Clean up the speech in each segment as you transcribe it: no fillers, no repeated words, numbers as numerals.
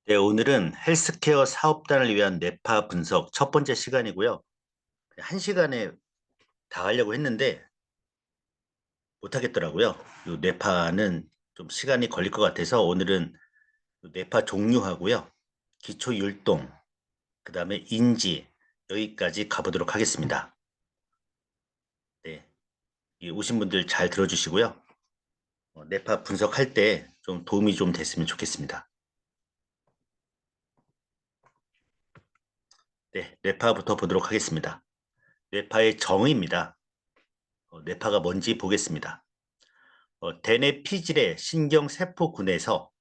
네, 오늘은 헬스케어 사업단을 위한 뇌파 분석 첫 번째 시간이고요. 한 시간에 다 하려고 했는데 못하겠더라고요. 이 뇌파는 좀 시간이 걸릴 것 같아서 오늘은 뇌파 종류하고요. 기초 율동, 그 다음에 인지, 여기까지 가보도록 하겠습니다. 네, 이 오신 분들 잘 들어주시고요. 뇌파 분석할 때 좀 도움이 좀 됐으면 좋겠습니다. 네, 뇌파부터 보도록 하겠습니다. 뇌파의 정의입니다. 뇌파가 뭔지 보겠습니다. 대뇌 피질의 신경세포군에서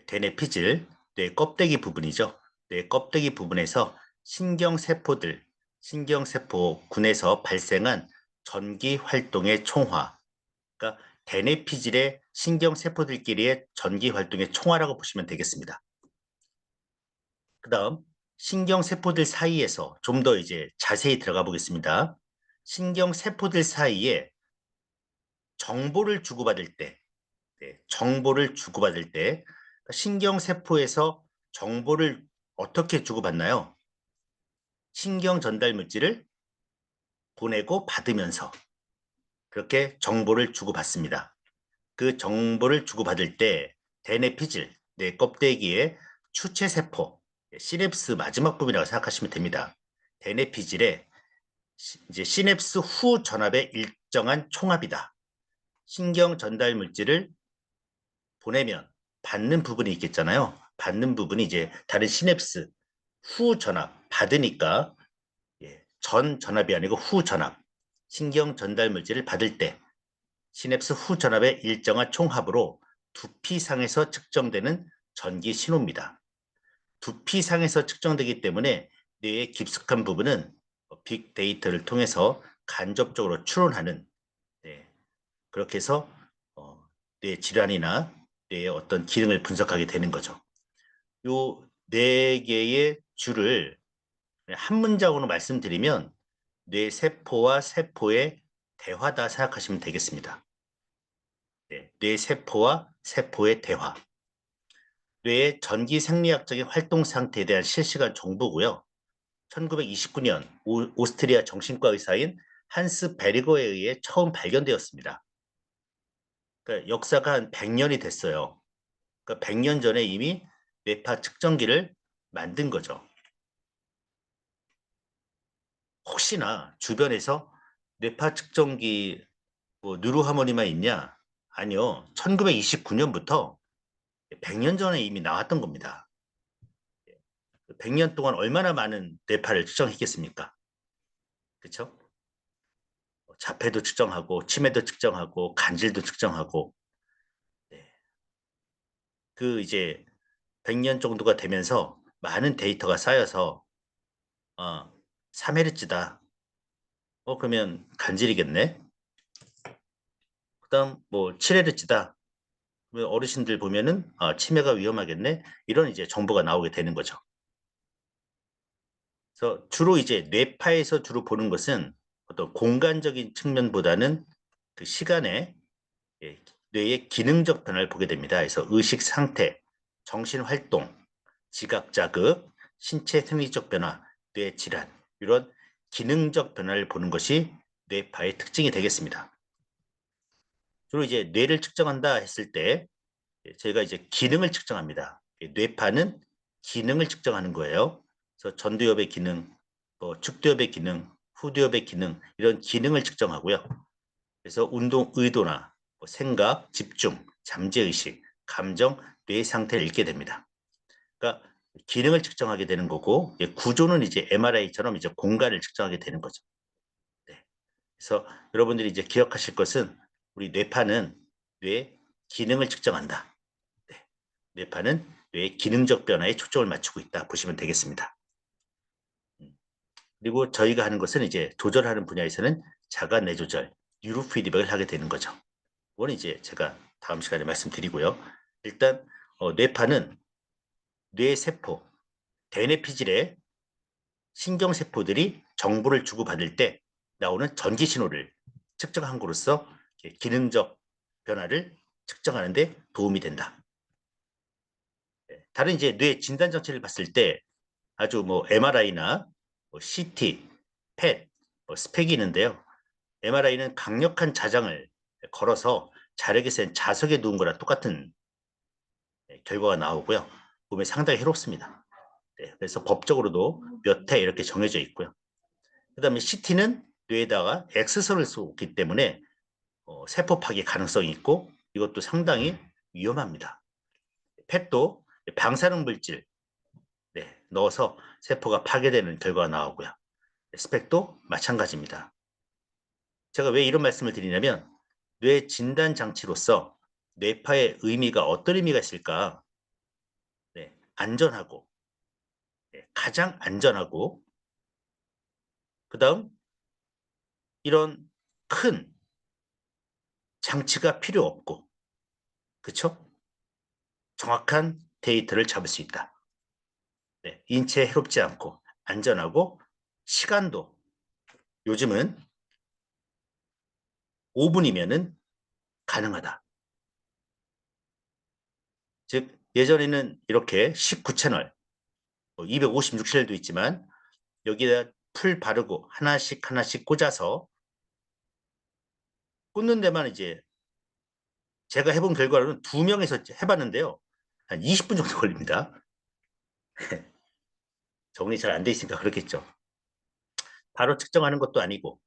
대뇌 피질, 뇌 껍데기 부분이죠. 뇌 껍데기 부분에서 신경세포군에서 발생한 전기 활동의 총화, 그러니까 대뇌 피질의 신경세포들끼리의 전기 활동의 총화라고 보시면 되겠습니다. 그 다음 신경세포들 사이에서 좀 더 이제 자세히 들어가 보겠습니다. 신경세포들 사이에 정보를 주고받을 때 정보를 주고받을 때 신경세포에서 정보를 어떻게 주고받나요? 신경 전달 물질을 보내고 받으면서 그렇게 정보를 주고받습니다. 그 정보를 주고받을 때 대뇌 피질, 뇌 껍데기의 추체세포, 시냅스 마지막 부분이라고 생각하시면 됩니다. 대뇌 피질의 이제 시냅스 후 전압의 일정한 총합이다. 신경 전달 물질을 보내면 받는 부분이 있겠잖아요. 받는 부분이 이제 다른 시냅스 후 전압 받으니까 전 전압이 아니고 후 전압 신경 전달 물질을 받을 때 시냅스 후 전압의 일정한 총합으로 두피상에서 측정되는 전기 신호입니다. 두피상에서 측정되기 때문에 뇌의 깊숙한 부분은 빅데이터를 통해서 간접적으로 추론하는 네, 그렇게 해서 뇌 질환이나 뇌의 어떤 기능을 분석하게 되는 거죠. 요 네 개의 줄을 한 문장으로 말씀드리면 뇌 세포와 세포의 대화다 생각하시면 되겠습니다. 네, 뇌 세포와 세포의 대화. 뇌의 전기 생리학적인 활동 상태에 대한 실시간 정보고요. 1929년 오스트리아 정신과 의사인 한스 베리거에 의해 처음 발견되었습니다. 그러니까 역사가 한 100년이 됐어요. 그러니까 100년 전에 이미 뇌파 측정기를 만든 거죠. 혹시나 주변에서 뇌파 측정기 뭐 누르하모니만 있냐? 아니요. 1929년부터 100년 전에 이미 나왔던 겁니다. 100년 동안 얼마나 많은 뇌파를 측정했겠습니까? 그렇죠? 자폐도 측정하고 치매도 측정하고 간질도 측정하고 네. 그 이제 100년 정도가 되면서 많은 데이터가 쌓여서 3Hz다. 그러면 간질이겠네. 그다음 뭐 7Hz다. 어르신들 보면은 치매가 위험하겠네. 이런 이제 정보가 나오게 되는 거죠. 그래서 주로 이제 뇌파에서 주로 보는 것은 어떤 공간적인 측면보다는 그 시간에 뇌의 기능적 변화를 보게 됩니다. 그래서 의식 상태, 정신 활동, 지각 자극, 신체 생리적 변화, 뇌 질환 이런 기능적 변화를 보는 것이 뇌파의 특징이 되겠습니다. 주로 이제 뇌를 측정한다 했을 때 저희가 이제 기능을 측정합니다. 뇌파는 기능을 측정하는 거예요. 그래서 전두엽의 기능, 뭐 측두엽의 기능, 후두엽의 기능 이런 기능을 측정하고요. 그래서 운동 의도나 뭐 생각, 집중, 잠재의식, 감정, 뇌 상태를 읽게 됩니다. 그러니까 기능을 측정하게 되는 거고 구조는 이제 MRI처럼 이제 공간을 측정하게 되는 거죠. 네. 그래서 여러분들이 이제 기억하실 것은 우리 뇌파는 뇌 기능을 측정한다. 네. 뇌파는 뇌의 기능적 변화에 초점을 맞추고 있다 보시면 되겠습니다. 그리고 저희가 하는 것은 이제 조절하는 분야에서는 자가 뇌조절, 뉴로 피드백을 하게 되는 거죠. 그건 이제 제가 다음 시간에 말씀드리고요. 일단 뇌파는 뇌세포, 대뇌피질의 신경세포들이 정보를 주고받을 때 나오는 전기 신호를 측정한 것으로서 기능적 변화를 측정하는 데 도움이 된다. 다른 이제 뇌 진단 장치를 봤을 때 아주 뭐 MRI나 뭐 CT, 펫, 뭐 스펙이 있는데요. MRI는 강력한 자장을 걸어서 자력이 센 자석에 누운 거랑 똑같은 결과가 나오고요. 몸에 상당히 해롭습니다. 네, 그래서 법적으로도 몇 회 이렇게 정해져 있고요. 그다음에 CT는 뇌에다가 X선을 쏘기 때문에 세포 파괴 가능성이 있고 이것도 상당히 위험합니다. 펫도 방사능 물질 넣어서 세포가 파괴되는 결과가 나오고요. 스펙도 마찬가지입니다. 제가 왜 이런 말씀을 드리냐면 뇌 진단 장치로서 뇌파의 의미가 어떤 의미가 있을까? 네, 안전하고 가장 안전하고 그다음 이런 큰 장치가 필요 없고 그쵸? 정확한 데이터를 잡을 수 있다. 네, 인체에 해롭지 않고 안전하고 시간도 요즘은 5분이면은 가능하다. 즉 예전에는 이렇게 19채널 256채널도 있지만 여기다 풀 바르고 하나씩 하나씩 꽂아서 꽂는 데만 이제 제가 해본 결과로는 2명에서 해봤는데요. 한 20분 정도 걸립니다. 정리 잘 안 돼 있으니까 그렇겠죠. 바로 측정하는 것도 아니고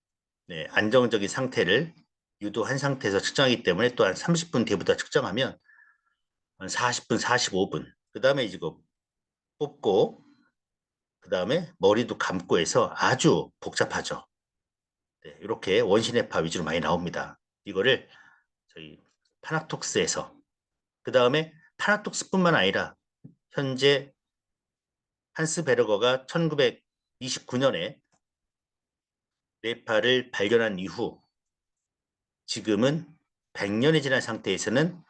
네, 안정적인 상태를 유도한 상태에서 측정하기 때문에 또 한 30분 뒤부터 측정하면 한 40분, 45분. 그 다음에 이제 그 뽑고 그 다음에 머리도 감고 해서 아주 복잡하죠. 네, 이렇게 원시뇌파 위주로 많이 나옵니다. 이거를 저희 파나톡스에서 그 다음에 파나톡스뿐만 아니라 현재 한스 베르거가 1929년에 뇌파를 발견한 이후 지금은 100년이 지난 상태에서는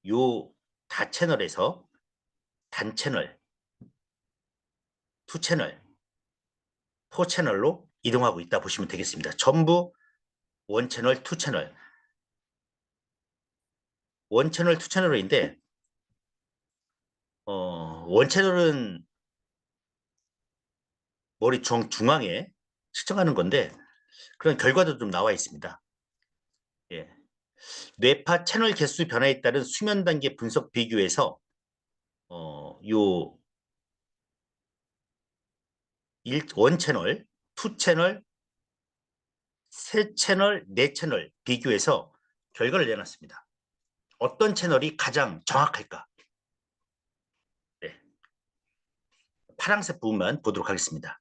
요 다채널에서 단채널, 투채널, 포채널로 이동하고 있다 보시면 되겠습니다. 전부 원채널, 투채널, 원채널, 투채널인데 원채널은 머리 중앙에 측정하는 건데 그런 결과도 좀 나와 있습니다. 예. 뇌파 채널 개수 변화에 따른 수면 단계 분석 비교에서 요 원채널, 투채널, 세채널, 네채널 비교해서 결과를 내놨습니다. 어떤 채널이 가장 정확할까? 네. 파란색 부분만 보도록 하겠습니다.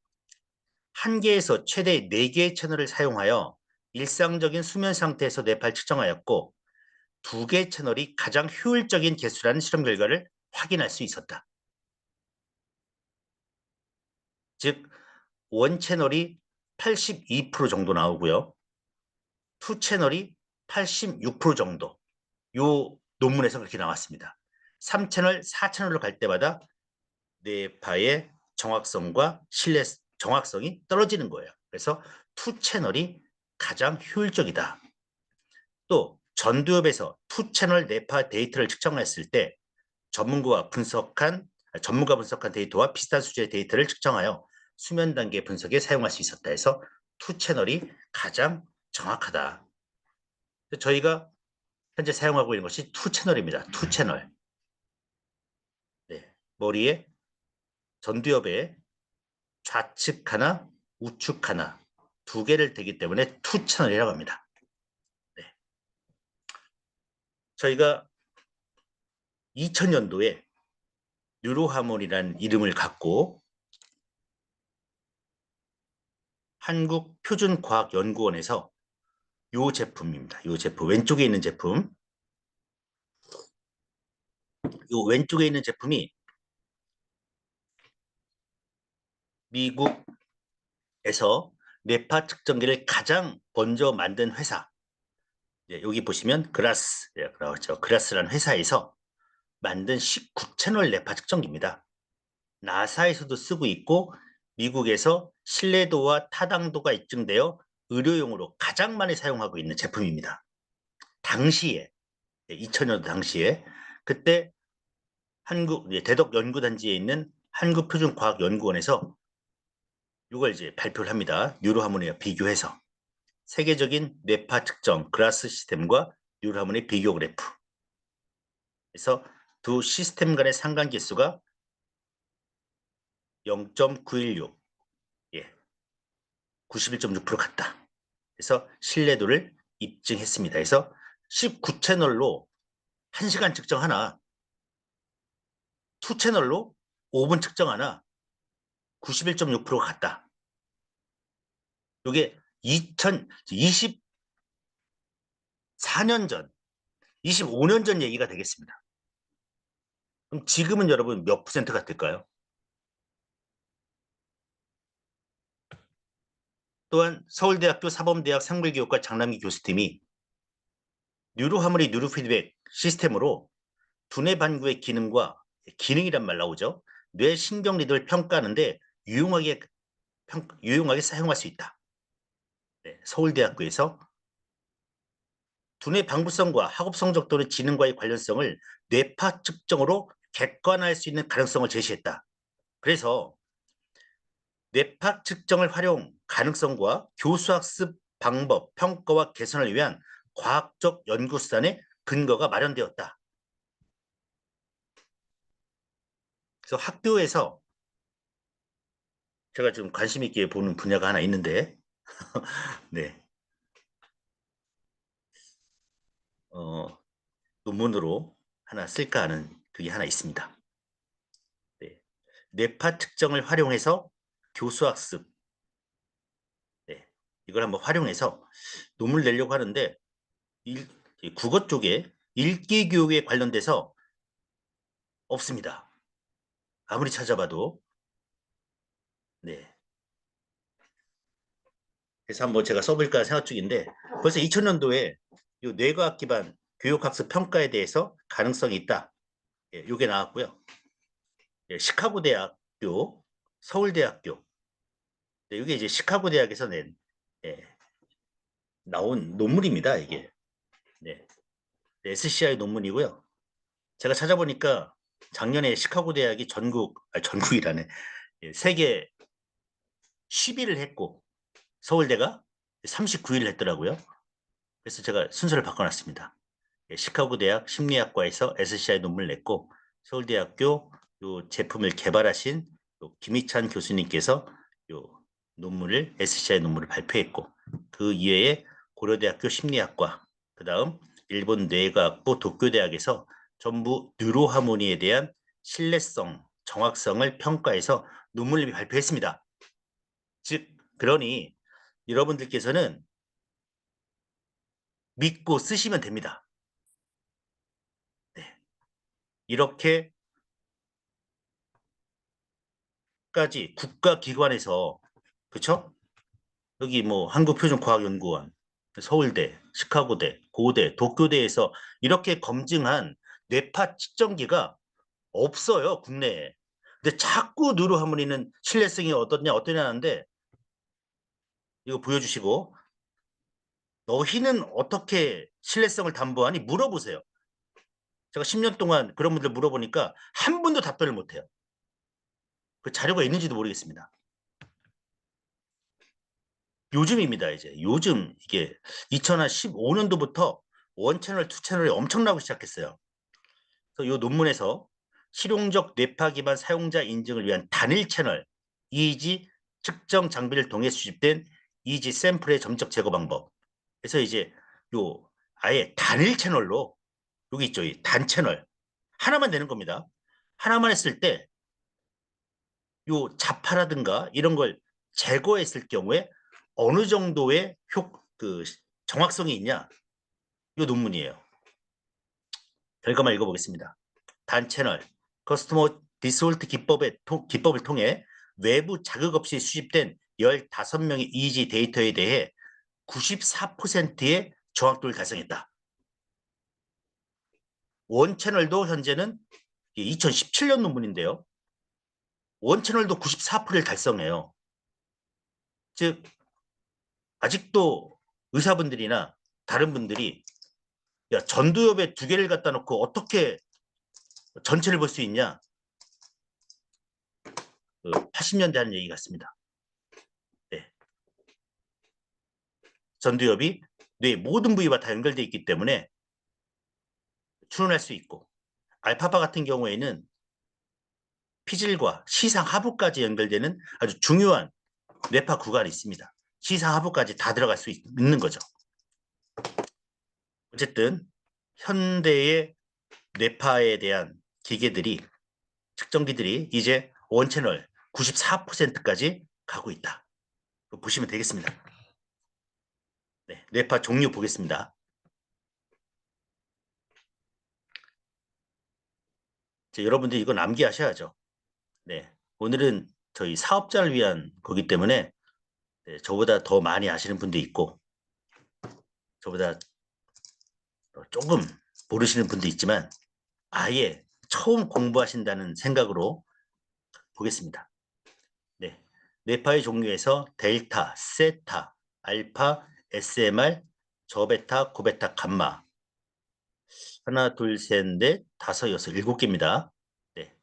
한 개에서 최대 4개의 채널을 사용하여 일상적인 수면 상태에서 뇌파를 측정하였고 2개의 채널이 가장 효율적인 개수라는 실험 결과를 확인할 수 있었다. 즉, 원 채널이 82% 정도 나오고요. 투 채널이 86% 정도. 요 논문에서 그렇게 나왔습니다. 3채널, 4채널로 갈 때마다 뇌파의 정확성과 정확성이 떨어지는 거예요. 그래서 투 채널이 가장 효율적이다. 또 전두엽에서 투 채널 뇌파 데이터를 측정했을 때 전문가 분석한 데이터와 비슷한 수준의 데이터를 측정하여 수면 단계 분석에 사용할 수 있었다 해서 투 채널이 가장 정확하다. 저희가 현재 사용하고 있는 것이 투 채널입니다. 투 채널. 네, 머리에 전두엽에 좌측 하나, 우측 하나 2개를 대기 때문에 투 채널이라고 합니다. 네. 저희가 2000년도에 뉴로하몬이라는 이름을 갖고 한국표준과학연구원에서 이 제품입니다. 이 제품 왼쪽에 있는 제품, 이 왼쪽에 있는 제품이 미국에서 뇌파 측정기를 가장 먼저 만든 회사. 여기 보시면 그라스라고 그라스라는 회사에서 만든 19채널 뇌파 측정기입니다. 나사에서도 쓰고 있고 미국에서 신뢰도와 타당도가 입증되어 의료용으로 가장 많이 사용하고 있는 제품입니다. 당시에 2000년도 당시에 그때 대덕연구단지에 있는 한국표준과학연구원에서 이걸 이제 발표를 합니다. 뉴로하모니와 비교해서 세계적인 뇌파 측정 그라스 시스템과 뉴로하모니 비교 그래프. 그래서 두 시스템 간의 상관계수가 0.916, 예, 91.6% 같다. 그래서 신뢰도를 입증했습니다. 그래서 19채널로 1시간 측정 하나, 2채널로 5분 측정 하나, 91.6%가 같다. 이게 2024년 전, 25년 전 얘기가 되겠습니다. 그럼 지금은 여러분 몇 퍼센트 같을까요? 또한 서울대학교 사범대학 상물교육과 장남기 교수팀이 뉴로하모니 뉴로피드백 시스템으로 두뇌 반구의 기능과 기능이란 말 나오죠. 뇌 신경리를 평가하는데 유용하게 사용할 수 있다. 네, 서울대학교에서 두뇌 방구성과 학업 성적 또는 지능과의 관련성을 뇌파 측정으로 객관화할 수 있는 가능성을 제시했다. 그래서 뇌파 측정을 활용 가능성과 교수학습 방법, 평가와 개선을 위한 과학적 연구 수단의 근거가 마련되었다. 그래서 학교에서 제가 좀 관심 있게 보는 분야가 하나 있는데, 네, 어, 논문으로 하나 쓸까 하는 그게 하나 있습니다. 네. 뇌파 측정을 활용해서 교수학습, 네, 이걸 한번 활용해서 논문을 내려고 하는데 일, 국어 쪽에 읽기 교육에 관련돼서 없습니다. 아무리 찾아봐도. 네. 그래서 한번 제가 써볼까 생각 중인데 벌써 2000년도에 이 뇌과학 기반 교육학습 평가에 대해서 가능성이 있다. 예, 이게 나왔고요. 예, 시카고 대학교, 서울대학교, 네, 이게 이제 시카고 대학에서 낸 예, 나온 논문입니다. 이게 네, SCI 논문이고요. 제가 찾아보니까 작년에 시카고 대학이 전국이라네. 예, 세계 10위를 했고 서울대가 39위를 했더라고요. 그래서 제가 순서를 바꿔놨습니다. 예, 시카고 대학 심리학과에서 SCI 논문을 냈고 서울대학교 요 제품을 개발하신 요 김희찬 교수님께서 요 논문을 SCI 논문을 발표했고 그 이외에 고려대학교 심리학과 그다음 일본 뇌과학부 도쿄대학에서 전부 뉴로하모니에 대한 신뢰성, 정확성을 평가해서 논문을 발표했습니다. 즉 그러니 여러분들께서는 믿고 쓰시면 됩니다. 네. 이렇게까지 국가기관에서 그쵸? 여기 뭐 한국표준과학연구원, 서울대, 시카고대, 고대, 도쿄대에서 이렇게 검증한 뇌파 측정기가 없어요, 국내에. 근데 자꾸 누르하모니는 신뢰성이 어떠냐 하는데 이거 보여주시고 너희는 어떻게 신뢰성을 담보하니 물어보세요. 제가 10년 동안 그런 분들 물어보니까 한 분도 답변을 못해요. 그 자료가 있는지도 모르겠습니다. 요즘입니다, 이제. 요즘 이게 2015년도부터 원 채널, 투 채널이 엄청 나오기 시작했어요. 그래서 이 논문에서 실용적 뇌파 기반 사용자 인증을 위한 단일 채널 EEG 측정 장비를 통해 수집된 EEG 샘플의 점적 제거 방법. 그래서 이제 요 아예 단일 채널로 여기 있죠, 이 단 채널 하나만 되는 겁니다. 하나만 했을 때 요 자파라든가 이런 걸 제거했을 경우에 어느 정도의 그 정확성이 있냐? 요 논문이에요. 결과만 읽어보겠습니다. 단 채널, 커스터머 디솔트 기법을 통해 외부 자극 없이 수집된 15명의 EEG 데이터에 대해 94%의 정확도를 달성했다. 원 채널도 현재는 2017년 논문인데요. 원 채널도 94%를 달성해요. 즉 아직도 의사분들이나 다른 분들이 야 전두엽에 두 개를 갖다 놓고 어떻게 전체를 볼 수 있냐? 80년대 하는 얘기 같습니다. 네. 전두엽이 뇌 모든 부위와 다 연결되어 있기 때문에 추론할 수 있고, 알파파 같은 경우에는 피질과 시상 하부까지 연결되는 아주 중요한 뇌파 구간이 있습니다. 시상 하부까지 다 들어갈 수 있는 거죠. 어쨌든 현대의 뇌파에 대한 기계들이, 측정기들이 이제 원채널 94%까지 가고 있다. 보시면 되겠습니다. 네, 뇌파 종류 보겠습니다. 여러분들 이건 암기하셔야죠. 네, 오늘은 저희 사업자를 위한 거기 때문에 네, 저보다 더 많이 아시는 분도 있고 저보다 조금 모르시는 분도 있지만 아예 처음 공부하신다는 생각으로 보겠습니다. 네, 뇌파의 종류에서 델타, 세타, 알파, SMR, 저베타, 고베타, 감마 하나, 둘, 셋, 넷, 다섯, 여섯, 일곱 개입니다. 네,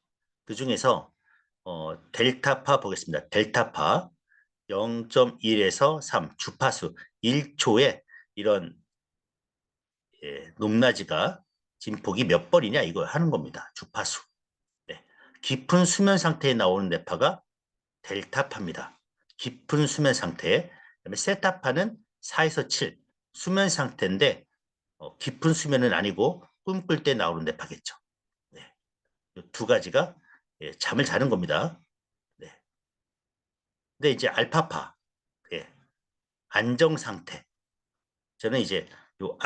그 중에서 델타파 보겠습니다. 델타파 0.1에서 3 주파수 1초에 이런 높낮이가 진폭이 몇 번이냐 이걸 하는 겁니다. 주파수. 네. 깊은 수면 상태에 나오는 뇌파가 델타파입니다. 깊은 수면 상태. 그다음에 세타파는 4에서 7 수면 상태인데 깊은 수면은 아니고 꿈꿀 때 나오는 뇌파겠죠. 네. 두 가지가 잠을 자는 겁니다. 네. 근데 이제 알파파, 안정 상태. 저는 이제 요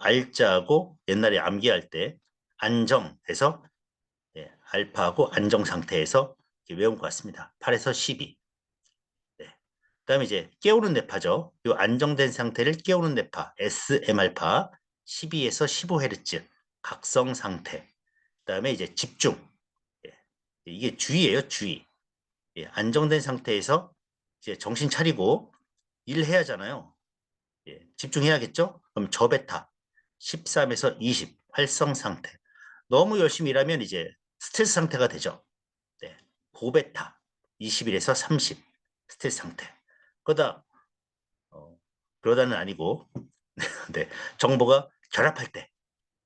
알자하고 옛날에 암기할 때 안정해서 알파하고 안정 상태에서 외운 것 같습니다. 8에서 12. 네. 그다음에 이제 깨우는 뇌파죠. 요 안정된 상태를 깨우는 뇌파 SM알파 12에서 15Hz 각성 상태. 그다음에 이제 집중. 예. 이게 주의예요, 주의. 예. 안정된 상태에서 이제 정신 차리고 일해야 하잖아요. 예. 집중해야겠죠? 그럼 저베타 13에서 20 활성 상태. 너무 열심히 일하면 이제 스트레스 상태가 되죠. 네. 고베타 21에서 30 스트레스 상태. 그러다 그러다는 아니고 네. 정보가 결합할 때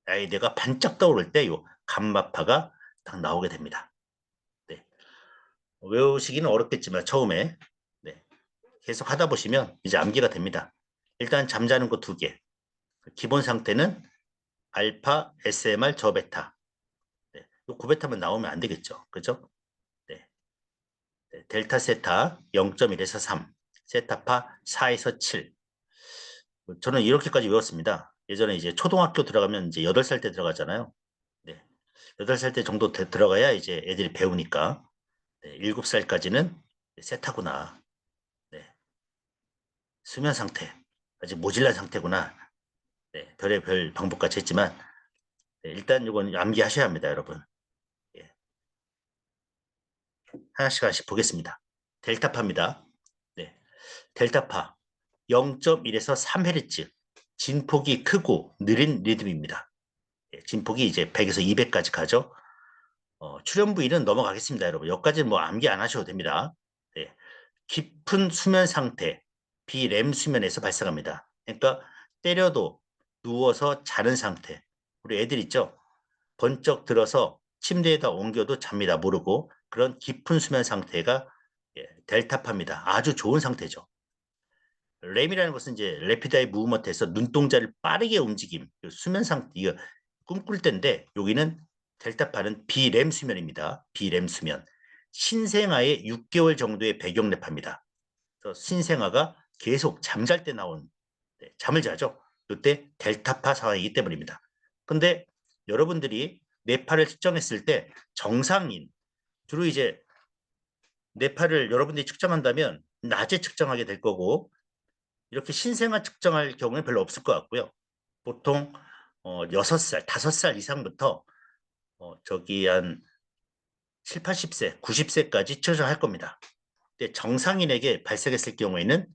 아이디어가 반짝 떠오를 때 요 감마파가 딱 나오게 됩니다. 네. 외우시기는 어렵겠지만 처음에 네. 계속 하다 보시면 이제 암기가 됩니다. 일단 잠자는 거 두 개. 기본 상태는 알파, SMR, 저베타. 네. 고베타만 나오면 안 되겠죠. 그죠? 네. 네. 델타 세타 0.1에서 3, 세타파 4에서 7. 저는 이렇게까지 외웠습니다. 예전에 이제 초등학교 들어가면 이제 8살 때 들어가잖아요. 네. 8살 때 정도 들어가야 이제 애들이 배우니까. 네. 7살까지는 세타구나. 네. 수면 상태. 아직 모질란 상태구나. 네. 별의별 방법까지 했지만 네. 일단 이건 암기하셔야 합니다, 여러분. 예. 하나씩 보겠습니다. 델타파입니다. 네. 델타파 0.1에서 3Hz 진폭이 크고 느린 리듬입니다. 진폭이 이제 100에서 200까지 가죠. 출현 부위는 넘어가겠습니다, 여러분. 여기까지는 뭐 암기 안 하셔도 됩니다. 네. 깊은 수면 상태, 비렘 수면에서 발생합니다. 그러니까 때려도 누워서 자는 상태. 우리 애들 있죠? 번쩍 들어서 침대에다 옮겨도 잡니다. 모르고 그런 깊은 수면 상태가 델타파입니다. 아주 좋은 상태죠. 램이라는 것은 이제 레피다이 무브먼트에서 눈동자를 빠르게 움직임, 수면 상태, 이거 꿈꿀 때인데 여기는 델타파는 비렘 수면입니다. 비렘 수면. 신생아의 6개월 정도의 배경 뇌파입니다. 그래서 신생아가 계속 잠잘 때 나온 잠을 자죠. 이때 델타파 상황이기 때문입니다. 근데 여러분들이 뇌파를 측정했을 때 정상인 주로 이제 뇌파를 여러분들이 측정한다면 낮에 측정하게 될 거고 이렇게 신생아 측정할 경우는 별로 없을 것 같고요. 보통 6살, 5살 이상부터 저기 한 7, 80세, 90세까지 측정할 겁니다. 근데 정상인에게 발생했을 경우에는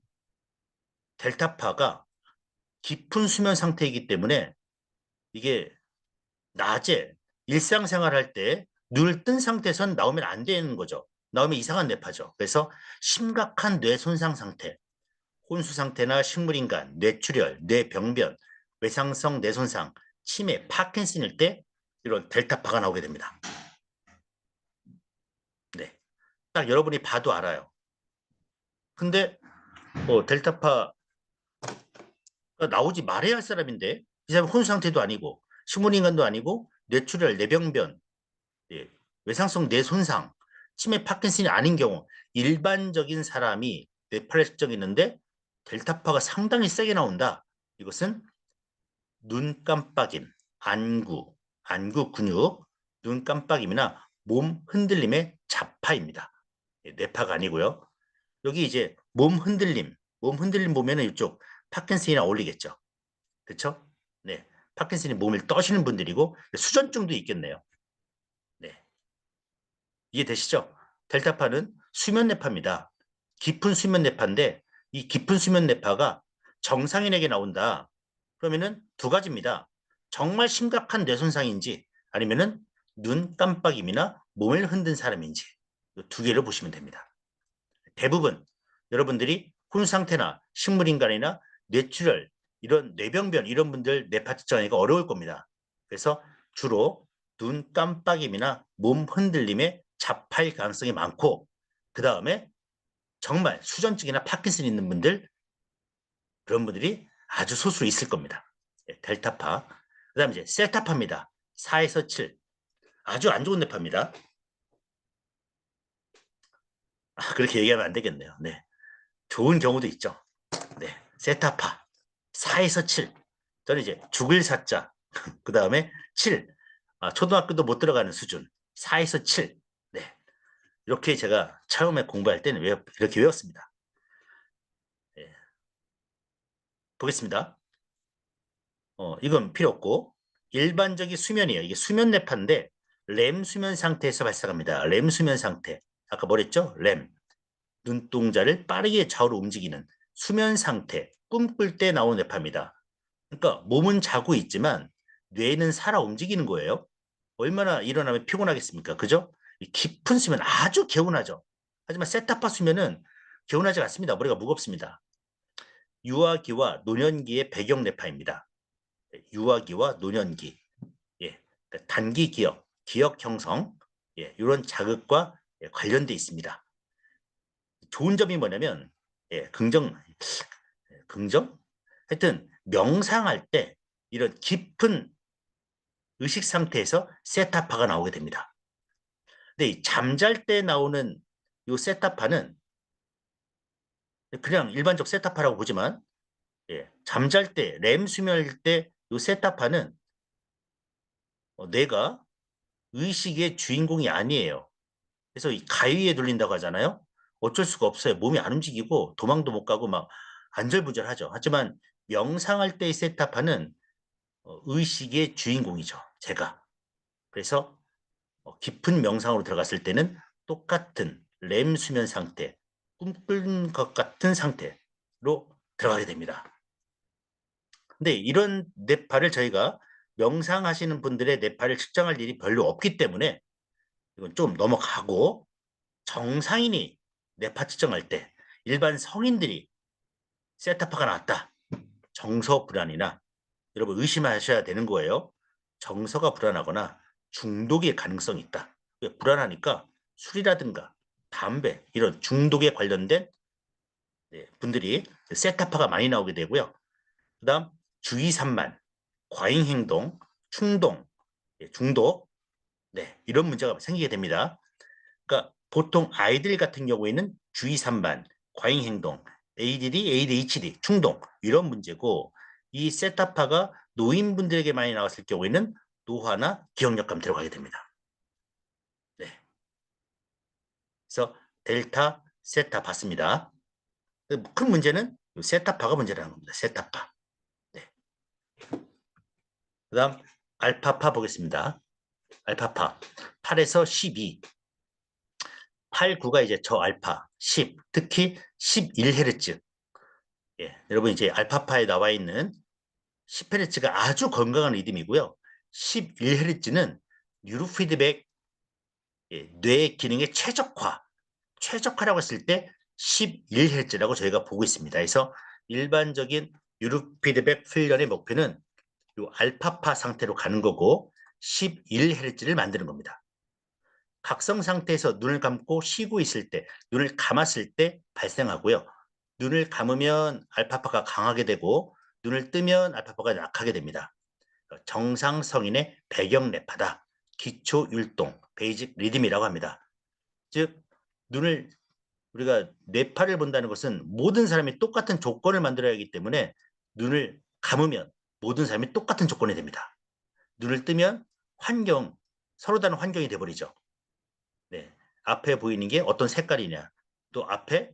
델타파가 깊은 수면 상태이기 때문에 이게 낮에 일상생활 할 때 눈을 뜬 상태에선 나오면 안 되는 거죠. 나오면 이상한 뇌파죠. 그래서 심각한 뇌 손상 상태, 혼수 상태나 식물인간, 뇌출혈, 뇌병변, 외상성 뇌손상, 치매, 파킨슨일 때 이런 델타파가 나오게 됩니다. 네, 딱 여러분이 봐도 알아요. 근데 델타파가 나오지 말아야 할 사람인데 이 사람 혼수 상태도 아니고 식물인간도 아니고 뇌출혈, 뇌병변, 예, 외상성 뇌손상, 치매, 파킨슨이 아닌 경우 일반적인 사람이 뇌파를 측정했는데 델타파가 상당히 세게 나온다. 이것은 눈 깜빡임, 안구 근육, 눈 깜빡임이나 몸 흔들림의 자파입니다. 예, 뇌파가 아니고요. 여기 이제 몸 흔들림 보면은 이쪽 파킨슨이랑 어울리겠죠. 그렇죠? 네, 파킨슨이 몸을 떠시는 분들이고 수전증도 있겠네요. 네, 이해되시죠? 델타파는 수면 뇌파입니다. 깊은 수면 뇌파인데 이 깊은 수면 뇌파가 정상인에게 나온다. 그러면은 두 가지입니다. 정말 심각한 뇌손상인지 아니면은 눈 깜빡임이나 몸을 흔든 사람인지 두 개를 보시면 됩니다. 대부분 여러분들이 혼 상태나 식물인간이나 뇌출혈 이런 뇌병변 이런 분들 뇌파 측정하기가 어려울 겁니다. 그래서 주로 눈 깜빡임이나 몸 흔들림에 자파일 가능성이 많고 그 다음에 정말 수전증이나 파킨슨 있는 분들 그런 분들이 아주 소수로 있을 겁니다. 델타파. 그 다음에 이제 셀타파입니다. 4에서 7. 아주 안 좋은 뇌파입니다. 그렇게 얘기하면 안 되겠네요. 네. 좋은 경우도 있죠. 네. 세타파. 4에서 7. 저는 이제 죽을 사자. 그 다음에 7. 초등학교도 못 들어가는 수준. 4에서 7. 네. 이렇게 제가 처음에 공부할 때는 이렇게 외웠습니다. 네. 보겠습니다. 이건 필요 없고 일반적인 수면이에요. 이게 수면 뇌파인데 렘 수면 상태에서 발생합니다. 렘 수면 상태. 아까 뭐랬죠? 렘. 눈동자를 빠르게 좌우로 움직이는 수면 상태, 꿈꿀 때 나오는 뇌파입니다. 그러니까 몸은 자고 있지만 뇌는 살아 움직이는 거예요. 얼마나 일어나면 피곤하겠습니까? 그죠? 깊은 수면 아주 개운하죠. 하지만 세타파 수면은 개운하지 않습니다. 머리가 무겁습니다. 유아기와 노년기의 배경 뇌파입니다. 유아기와 노년기, 예, 그러니까 단기 기억 형성, 예, 이런 자극과 관련돼 있습니다. 좋은 점이 뭐냐면, 예, 긍정? 하여튼 명상할 때 이런 깊은 의식 상태에서 세타파가 나오게 됩니다. 근데 이 잠잘 때 나오는 이 세타파는 그냥 일반적 세타파라고 보지만, 예, 잠잘 때, 렘 수면일 때 이 세타파는 뇌가 의식의 주인공이 아니에요. 그래서 이 가위에 눌린다고 하잖아요. 어쩔 수가 없어요. 몸이 안 움직이고 도망도 못 가고 막 안절부절하죠. 하지만 명상할 때의 세타파는 의식의 주인공이죠. 제가. 그래서 깊은 명상으로 들어갔을 때는 똑같은 렘 수면 상태, 꿈꾼 것 같은 상태로 들어가게 됩니다. 근데 이런 뇌파를 저희가 명상하시는 분들의 뇌파를 측정할 일이 별로 없기 때문에 이건 좀 넘어가고 정상인이 뇌파 측정할 때 일반 성인들이 세타파가 나왔다. 정서 불안이나 여러분 의심하셔야 되는 거예요. 정서가 불안하거나 중독의 가능성이 있다. 왜 불안하니까 술이라든가 담배 이런 중독에 관련된 분들이 세타파가 많이 나오게 되고요. 그다음 주의 산만, 과잉 행동, 충동, 중독, 네, 이런 문제가 생기게 됩니다. 그러니까 보통 아이들 같은 경우에는 주의 산만, 과잉 행동, ADD, ADHD, 충동 이런 문제고 이 세타파가 노인분들에게 많이 나왔을 경우에는 노화나 기억력감 들어가게 됩니다. 네. 그래서 델타, 세타 봤습니다. 큰 문제는 세타파가 문제라는 겁니다. 세타파. 네. 그다음 알파파 보겠습니다. 알파파 8에서 12. 8, 9가 이제 저알파, 10, 특히 11Hz. 예, 여러분 이제 알파파에 나와 있는 10Hz가 아주 건강한 리듬이고요. 11Hz는 뉴로 피드백 뇌의 기능의 최적화라고 했을 때 11Hz라고 저희가 보고 있습니다. 그래서 일반적인 뉴로 피드백 훈련의 목표는 이 알파파 상태로 가는 거고 11Hz를 만드는 겁니다. 각성 상태에서 눈을 감고 쉬고 있을 때, 눈을 감았을 때 발생하고요. 눈을 감으면 알파파가 강하게 되고 눈을 뜨면 알파파가 약하게 됩니다. 정상 성인의 배경 뇌파다. 기초 율동, 베이직 리듬이라고 합니다. 즉 눈을 우리가 뇌파를 본다는 것은 모든 사람이 똑같은 조건을 만들어야 하기 때문에 눈을 감으면 모든 사람이 똑같은 조건이 됩니다. 눈을 뜨면 서로 다른 환경이 돼버리죠. 네. 앞에 보이는 게 어떤 색깔이냐, 또 앞에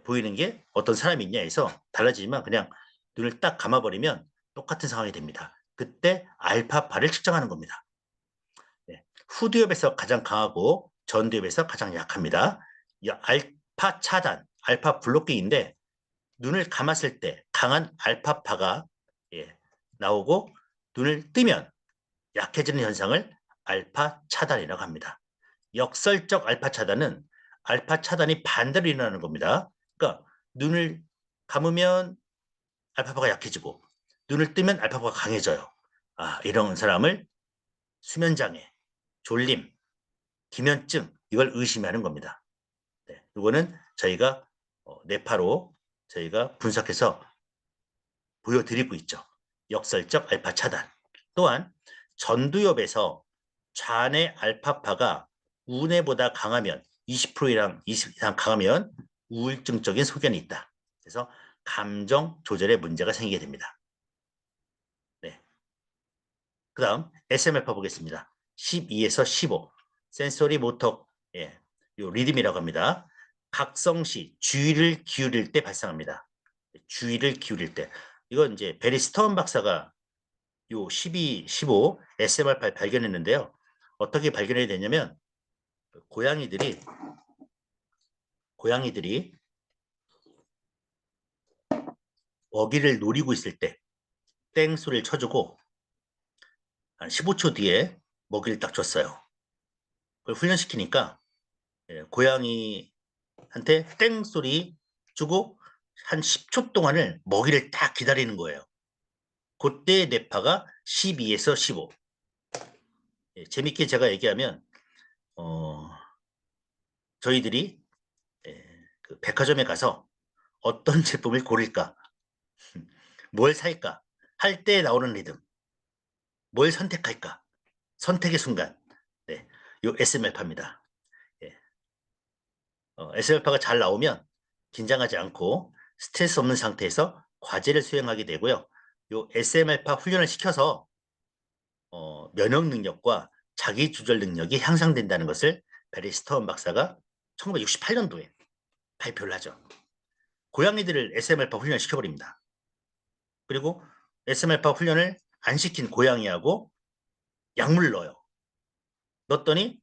보이는 게 어떤 사람이 있냐 해서 달라지지만 그냥 눈을 딱 감아버리면 똑같은 상황이 됩니다. 그때 알파파를 측정하는 겁니다. 네. 후두엽에서 가장 강하고 전두엽에서 가장 약합니다. 이 알파 차단, 알파 블로킹인데 눈을 감았을 때 강한 알파파가 나오고 눈을 뜨면 약해지는 현상을 알파 차단이라고 합니다. 역설적 알파 차단은 알파 차단이 반대로 일어나는 겁니다. 그러니까 눈을 감으면 알파파가 약해지고 눈을 뜨면 알파파가 강해져요. 이런 사람을 수면장애, 졸림, 기면증 이걸 의심하는 겁니다. 네, 이거는 저희가 뇌파로 저희가 분석해서 보여드리고 있죠. 역설적 알파 차단. 또한 전두엽에서 좌뇌 알파파가 우뇌보다 강하면 20% 이상 강하면 우울증적인 소견이 있다. 그래서 감정 조절에 문제가 생기게 됩니다. 네. 그 다음 SM알파 보겠습니다. 12에서 15 센소리 모터 요 리듬이라고 합니다. 각성시 주의를 기울일 때 발생합니다. 주의를 기울일 때 이건 이제 베리 스톤 박사가 요 12, 15 SMR8 발견했는데요. 어떻게 발견이 되냐면 고양이들이 먹이를 노리고 있을 때 땡 소리를 쳐주고 한 15초 뒤에 먹이를 딱 줬어요. 그걸 훈련시키니까 고양이한테 땡 소리 주고 한 10초 동안을 먹이를 딱 기다리는 거예요. 그때 뇌파가 12에서 15. 재밌게 제가 얘기하면 저희들이 그 백화점에 가서 어떤 제품을 고를까, 뭘 살까 할 때 나오는 리듬, 뭘 선택할까, 선택의 순간, 네, 요 SM알파입니다. SM알파가 잘 나오면 긴장하지 않고 스트레스 없는 상태에서 과제를 수행하게 되고요. 요 SM알파 훈련을 시켜서 면역 능력과 자기 조절 능력이 향상된다는 것을 베리 스톤 박사가 1968년도에 발표를 하죠. 고양이들을 SM알파 훈련을 시켜버립니다. 그리고 SM알파 훈련을 안 시킨 고양이하고 약물을 넣어요. 넣었더니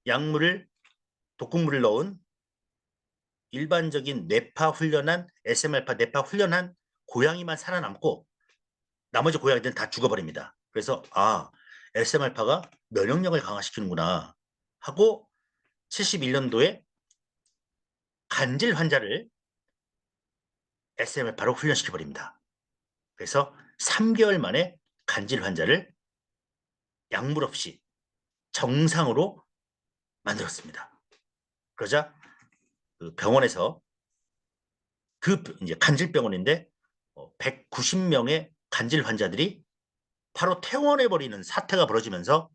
약물을 독극물을 넣은 일반적인 뇌파 훈련한 SM알파 뇌파 훈련한 고양이만 살아남고 나머지 고양이들은 다 죽어버립니다. 그래서 SM알파가 면역력을 강화시키는구나 하고 71년도에 간질 환자를 SM알파로 훈련시켜버립니다. 그래서 3개월 만에 간질 환자를 약물 없이 정상으로 만들었습니다. 그러자 그 병원에서 이제 간질병원인데 190명의 간질 환자들이 바로 퇴원해버리는 사태가 벌어지면서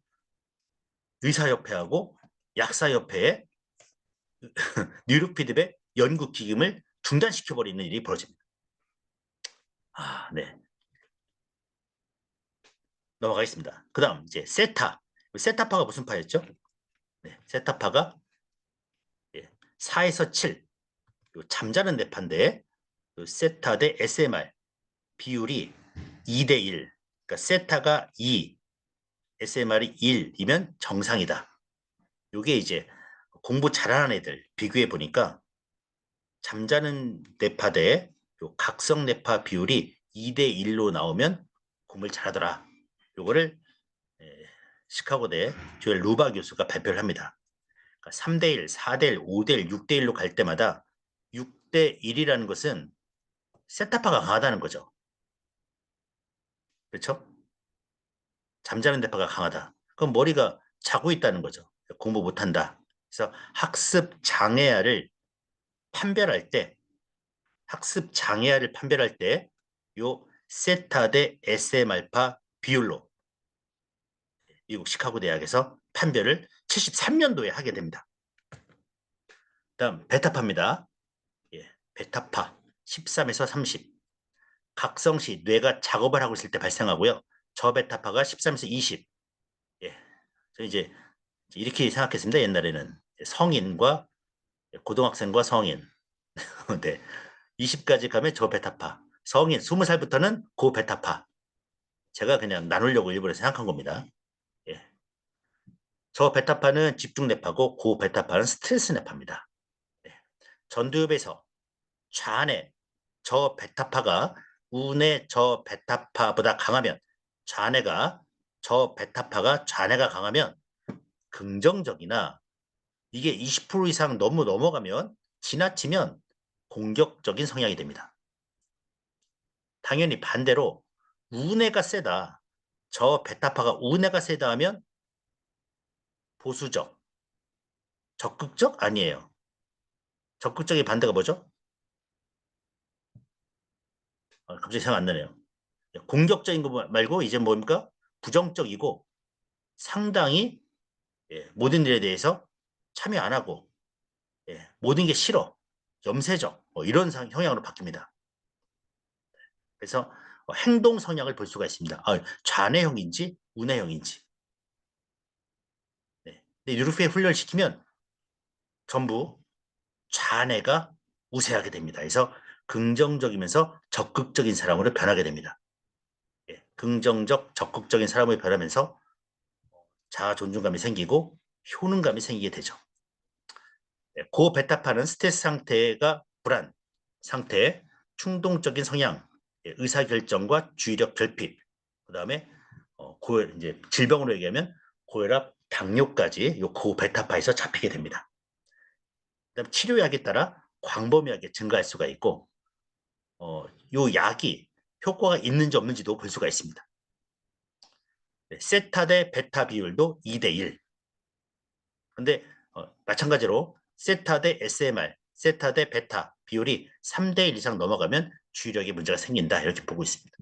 의사협회하고 약사협회의 뉴로피드백 연구 기금을 중단시켜버리는 일이 벌어집니다. 네. 넘어가겠습니다. 그 다음 이제 세타파가 무슨 파였죠? 네, 세타파가 4에서 7 잠자는 뇌파인데 세타 대 SMR 비율이 2대 1. 그러니까 세타가 2, SMR이 1이면 정상이다. 이게 이제 공부 잘하는 애들 비교해 보니까 잠자는 뇌파 대 각성 뇌파 비율이 2대 1로 나오면 공부를 잘하더라. 요거를 시카고대 조엘 루바 교수가 발표를 합니다. 그러니까 3대1, 4대1, 5대1, 6대1로 갈 때마다 6대1이라는 것은 세타파가 강하다는 거죠. 그렇죠? 잠자는 대파가 강하다. 그럼 머리가 자고 있다는 거죠. 공부 못한다. 그래서 학습 장애아를 판별할 때, 학습 장애아를 판별할 때, 요 세타 대 SM 알파 비율로 미국 시카고 대학에서 판별을 73년도에 하게 됩니다. 다음 베타파입니다. 예, 베타파 13에서 30. 각성시 뇌가 작업을 하고 있을 때 발생하고요. 저베타파가 13에서 20. 예, 저 이제 이렇게 생각했습니다. 옛날에는 성인과 고등학생과 성인. 네, 20까지 가면 저베타파. 성인 20살부터는 고베타파. 제가 그냥 나누려고 일부러 생각한 겁니다. 예. 저베타파는 집중 뇌파고 고베타파는 스트레스 뇌파입니다. 예. 전두엽에서 좌뇌 저베타파가 우뇌 저베타파보다 강하면 좌뇌가 저베타파가 좌뇌가 강하면 긍정적이나 이게 20% 이상 너무 넘어가면 지나치면 공격적인 성향이 됩니다. 당연히 반대로 우뇌가 세다. 저 베타파가 우뇌가 세다 하면 보수적, 적극적 아니에요. 적극적인 반대가 뭐죠? 갑자기 생각 안 나네요. 공격적인 거 말고 이제 뭡니까? 부정적이고 상당히 모든 일에 대해서 참여 안 하고 모든 게 싫어, 염세적 이런 성향으로 바뀝니다. 그래서 행동 성향을 볼 수가 있습니다. 좌뇌형인지 우뇌형인지. 네. 근데 이렇게 훈련을 시키면 전부 좌뇌가 우세하게 됩니다. 그래서 긍정적이면서 적극적인 사람으로 변하게 됩니다. 긍정적, 적극적인 사람으로 변하면서 자아 존중감이 생기고 효능감이 생기게 되죠. 고베타파는 스트레스 상태가 불안 상태, 충동적인 성향, 의사결정과 주의력 결핍, 그 다음에 이제 질병으로 얘기하면 고혈압, 당뇨까지 요 고베타파에서 잡히게 됩니다. 그다음 치료약에 따라 광범위하게 증가할 수가 있고 요 약이 효과가 있는지 없는지도 볼 수가 있습니다. 세타 대 베타 비율도 2대1. 근데 마찬가지로 세타 대 SMR, 세타 대 베타 비율이 3대1 이상 넘어가면 주의력에 문제가 생긴다. 이렇게 보고 있습니다.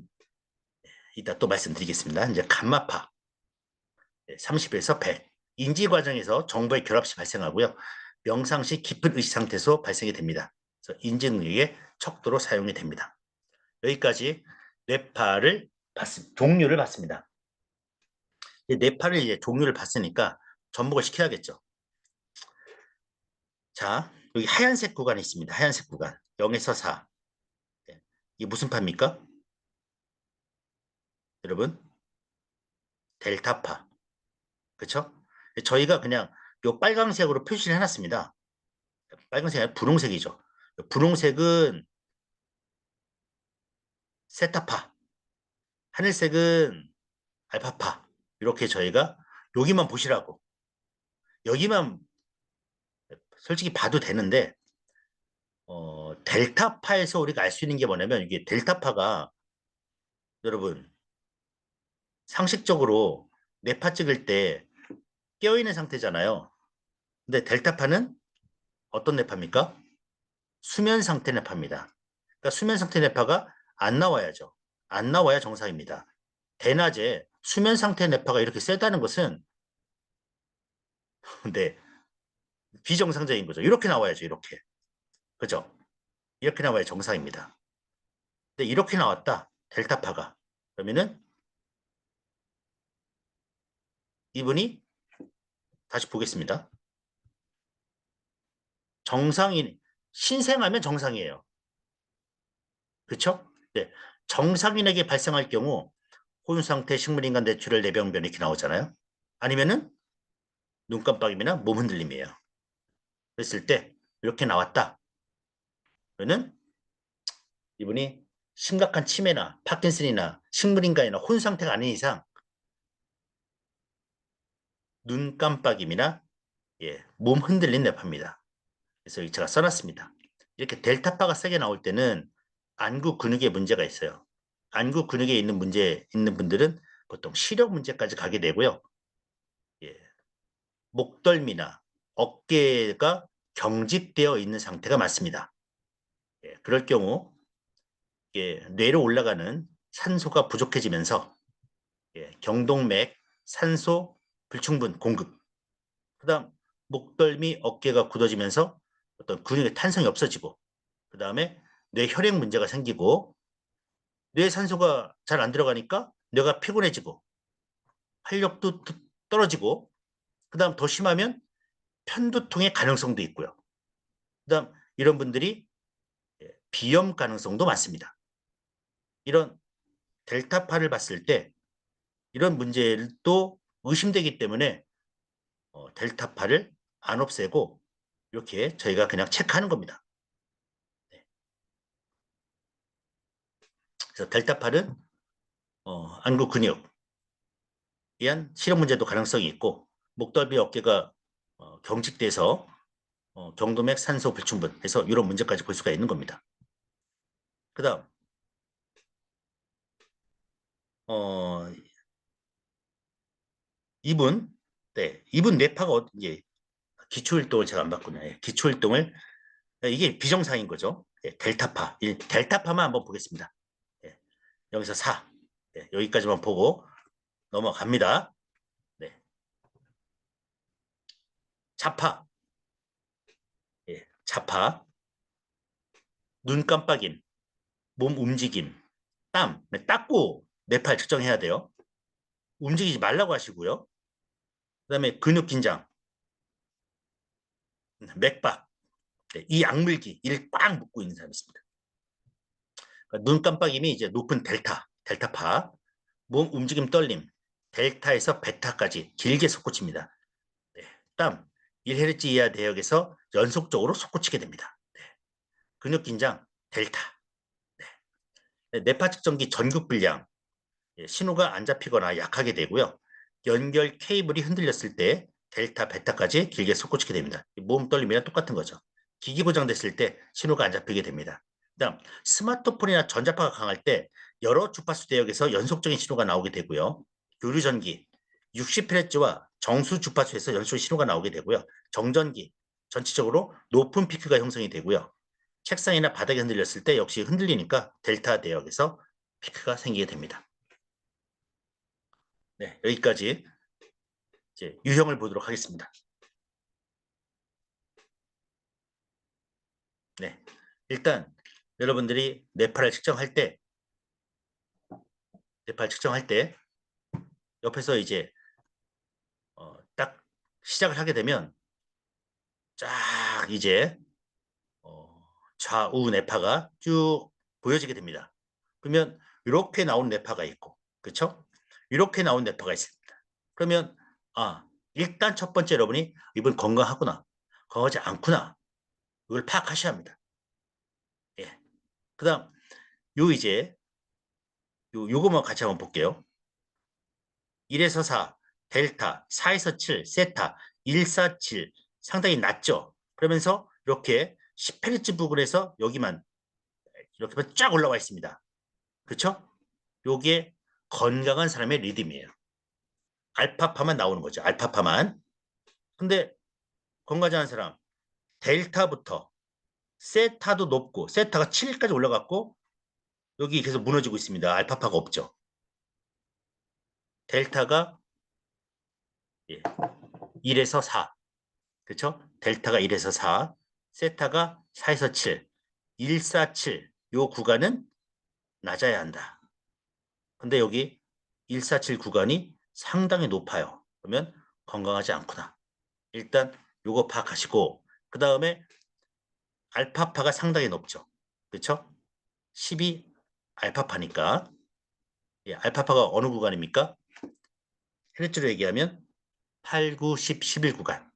이따 또 말씀드리겠습니다. 이제 감마파 30에서 100. 인지 과정에서 정보의 결합시 발생하고요. 명상 시 깊은 의식 상태에서 발생이 됩니다. 그래서 인지 능력의 척도로 사용이 됩니다. 여기까지 뇌파를 종류를 봤습니다. 뇌파를 이제 종류를 봤으니까 접목을 시켜야겠죠. 자, 여기 하얀색 구간이 있습니다. 하얀색 구간. 0에서 4. 이게 무슨 파입니까? 여러분, 델타파. 그렇죠? 저희가 그냥 요 빨강색으로 표시를 해놨습니다. 빨간색이 아니라 분홍색이죠. 분홍색은 세타파, 하늘색은 알파파. 이렇게 저희가 여기만 보시라고. 여기만 솔직히 봐도 되는데 델타파에서 우리가 알 수 있는 게 뭐냐면 이게 델타파가 여러분 상식적으로 뇌파 찍을 때 깨어있는 상태잖아요. 근데 델타파는 어떤 뇌파입니까? 수면 상태 뇌파입니다. 그러니까 수면 상태 뇌파가 안 나와야죠. 안 나와야 정상입니다. 대낮에 수면 상태 뇌파가 이렇게 세다는 것은 근데 비정상적인 거죠. 이렇게 나와야죠. 이렇게. 그죠? 이렇게 나와야 정상입니다. 근데 이렇게 나왔다. 델타파가. 그러면은 이분이 다시 보겠습니다. 정상인 신생하면 정상이에요. 그렇죠? 네. 정상인에게 발생할 경우 호윤 상태, 식물인간 뇌출혈, 뇌병변 이렇게 나오잖아요. 아니면은 눈 깜빡임이나 몸 흔들림이에요. 그랬을 때 이렇게 나왔다. 그러면 이분이 심각한 치매나 파킨슨이나 식물인간이나 혼 상태가 아닌 이상 눈 깜빡임이나 몸 흔들린 뇌파입니다. 그래서 여기 제가 써놨습니다. 이렇게 델타파가 세게 나올 때는 안구 근육에 문제가 있어요. 안구 근육에 있는 문제 있는 분들은 보통 시력 문제까지 가게 되고요. 예, 목덜미나 어깨가 경직되어 있는 상태가 많습니다. 그럴 경우 뇌로 올라가는 산소가 부족해지면서 경동맥 산소 불충분 공급, 그다음 목덜미 어깨가 굳어지면서 어떤 근육의 탄성이 없어지고, 그 다음에 뇌 혈액 문제가 생기고, 뇌 산소가 잘 안 들어가니까 뇌가 피곤해지고 활력도 떨어지고, 그 다음 더 심하면 편두통의 가능성도 있고요. 그 다음 이런 분들이 비염 가능성도 많습니다. 이런 델타파를 봤을 때 이런 문제도 의심되기 때문에 델타파를 안 없애고 이렇게 저희가 그냥 체크하는 겁니다. 네. 그래서 델타파는 안구 근육에 의한 실험 문제도 가능성이 있고, 목덜미 어깨가 경직돼서 경동맥 산소 불충분해서 이런 문제까지 볼 수가 있는 겁니다. 그다음 어, 이분 이분 뇌파가 이제 기초활동을 제가 안 봤구나. 기초활동을 이게 비정상인 거죠. 델타파, 델타파만 한번 보겠습니다. 여기서 4, 여기까지만 보고 넘어갑니다. 네. 자파, 자파, 눈 깜빡임, 몸 움직임, 땀, 닦고 뇌파를 측정해야 돼요. 움직이지 말라고 하시고요. 그다음에 근육 긴장, 맥박, 이 악물기, 이를 꽉 묶고 있는 사람이 있습니다. 그러니까 눈 깜빡임이 이제 높은 델타파, 몸 움직임 떨림, 델타에서 베타까지 길게 솟구칩니다. 네. 땀, 1Hz 이하 대역에서 연속적으로 솟구치게 됩니다. 네. 근육 긴장, 델타. 네. 뇌파 측정기 전극 불량, 신호가 안 잡히거나 약하게 되고요. 연결 케이블이 흔들렸을 때 델타, 베타까지 길게 솟구치게 됩니다. 몸 떨림이랑 똑같은 거죠. 기기 고장됐을 때 신호가 안 잡히게 됩니다. 그다음 스마트폰이나 전자파가 강할 때 여러 주파수 대역에서 연속적인 신호가 나오게 되고요. 교류전기 60Hz와 정수 주파수에서 연속 신호가 나오게 되고요. 정전기 전체적으로 높은 피크가 형성이 되고요. 책상이나 바닥에 흔들렸을 때 역시 흔들리니까 델타 대역에서 피크가 생기게 됩니다. 네, 여기까지 이제 유형을 보도록 하겠습니다. 네, 일단 여러분들이 뇌파를 측정할 때 옆에서 이제 딱 시작을 하게 되면 쫙 이제 좌우 뇌파가 쭉 보여지게 됩니다. 그러면 이렇게 나온 뇌파가 있고, 그렇죠? 이렇게 나온 뇌파가 있습니다. 그러면 일단 첫 번째 여러분이 이분 건강하구나, 건강하지 않구나, 이걸 파악하셔야 합니다. 예. 그다음 이제 요거만 같이 한번 볼게요. 1에서 4, 델타, 4에서 7, 세타, 1, 4, 7 상당히 낮죠. 그러면서 이렇게 10Hz 부근에서 여기만 이렇게 쫙 올라와 있습니다. 그렇죠? 요게 건강한 사람의 리듬이에요. 알파파만 나오는 거죠. 알파파만. 근데 건강하지 않은 사람 델타부터 세타도 높고, 세타가 7까지 올라갔고 여기 계속 무너지고 있습니다. 알파파가 없죠. 델타가 1에서 4, 그렇죠? 델타가 1에서 4, 세타가 4에서 7, 1, 4, 7, 요 구간은 낮아야 한다. 근데 여기 1, 4, 7 구간이 상당히 높아요. 그러면 건강하지 않구나. 일단 요거 파악하시고, 그 다음에 알파파가 상당히 높죠. 그렇죠? 12 알파파니까, 알파파가 어느 구간입니까? 헤르츠로 얘기하면 8, 9, 10, 11 구간.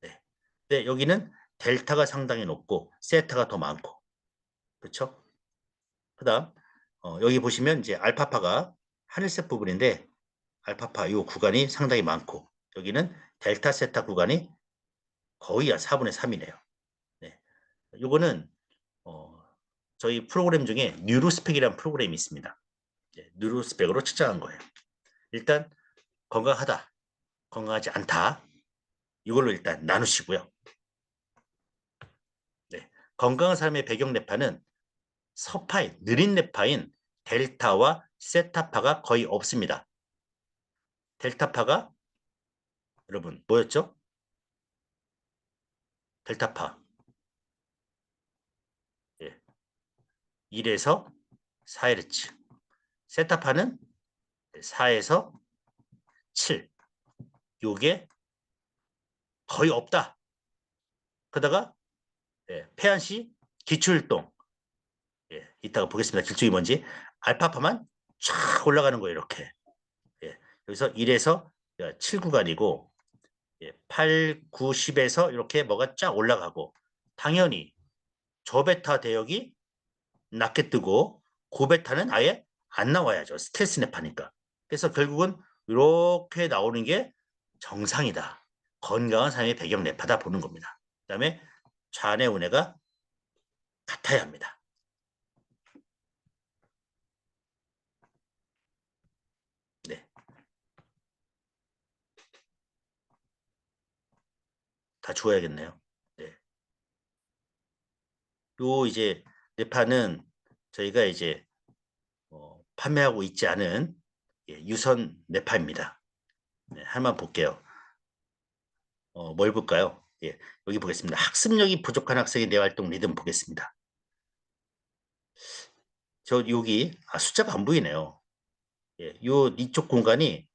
네. 근데 여기는 델타가 상당히 높고 세타가 더 많고, 그렇죠? 그다음 여기 보시면 이제 알파파가 하늘색 부분인데 알파파 이 구간이 상당히 많고, 여기는 델타 세타 구간이 거의 한 4분의 3이네요. 네. 요거는 저희 프로그램 중에 뉴로스펙이라는 프로그램이 있습니다. 네, 뉴로스펙으로 측정한 거예요. 일단 건강하다, 건강하지 않다, 이걸로 일단 나누시고요. 네, 건강한 사람의 배경 뇌파는 서파인, 느린 뇌파인 델타와 세타파가 거의 없습니다. 델타파가 여러분 뭐였죠? 델타파 1에서 4Hz, 세타파는 4에서 7, 요게 거의 없다. 그러다가 폐안시 기초율동, 이따가 보겠습니다. 길쭉이 뭔지. 알파파만 쫙 올라가는 거예요. 이렇게. 여기서 1에서 7 구간이고 8, 9, 10에서 이렇게 뭐가 쫙 올라가고, 당연히 저베타 대역이 낮게 뜨고 고베타는 아예 안 나와야죠. 스텔스 뇌파니까. 그래서 결국은 이렇게 나오는 게 정상이다. 건강한 삶의 배경 뇌파다 보는 겁니다. 그다음에 좌뇌 우뇌가 같아야 합니다. 네, 다 주어야겠네요. 네. 요 이제 뇌파는 저희가 이제 판매하고 있지 않은 유선 뇌파입니다. 네, 한번 볼게요. 뭘 볼까요? 여기 보겠습니다. 학습력이 부족한 학생의 뇌활동 리듬 보겠습니다. 저 여기 숫자가 안 보이네요. 요 이쪽 공간이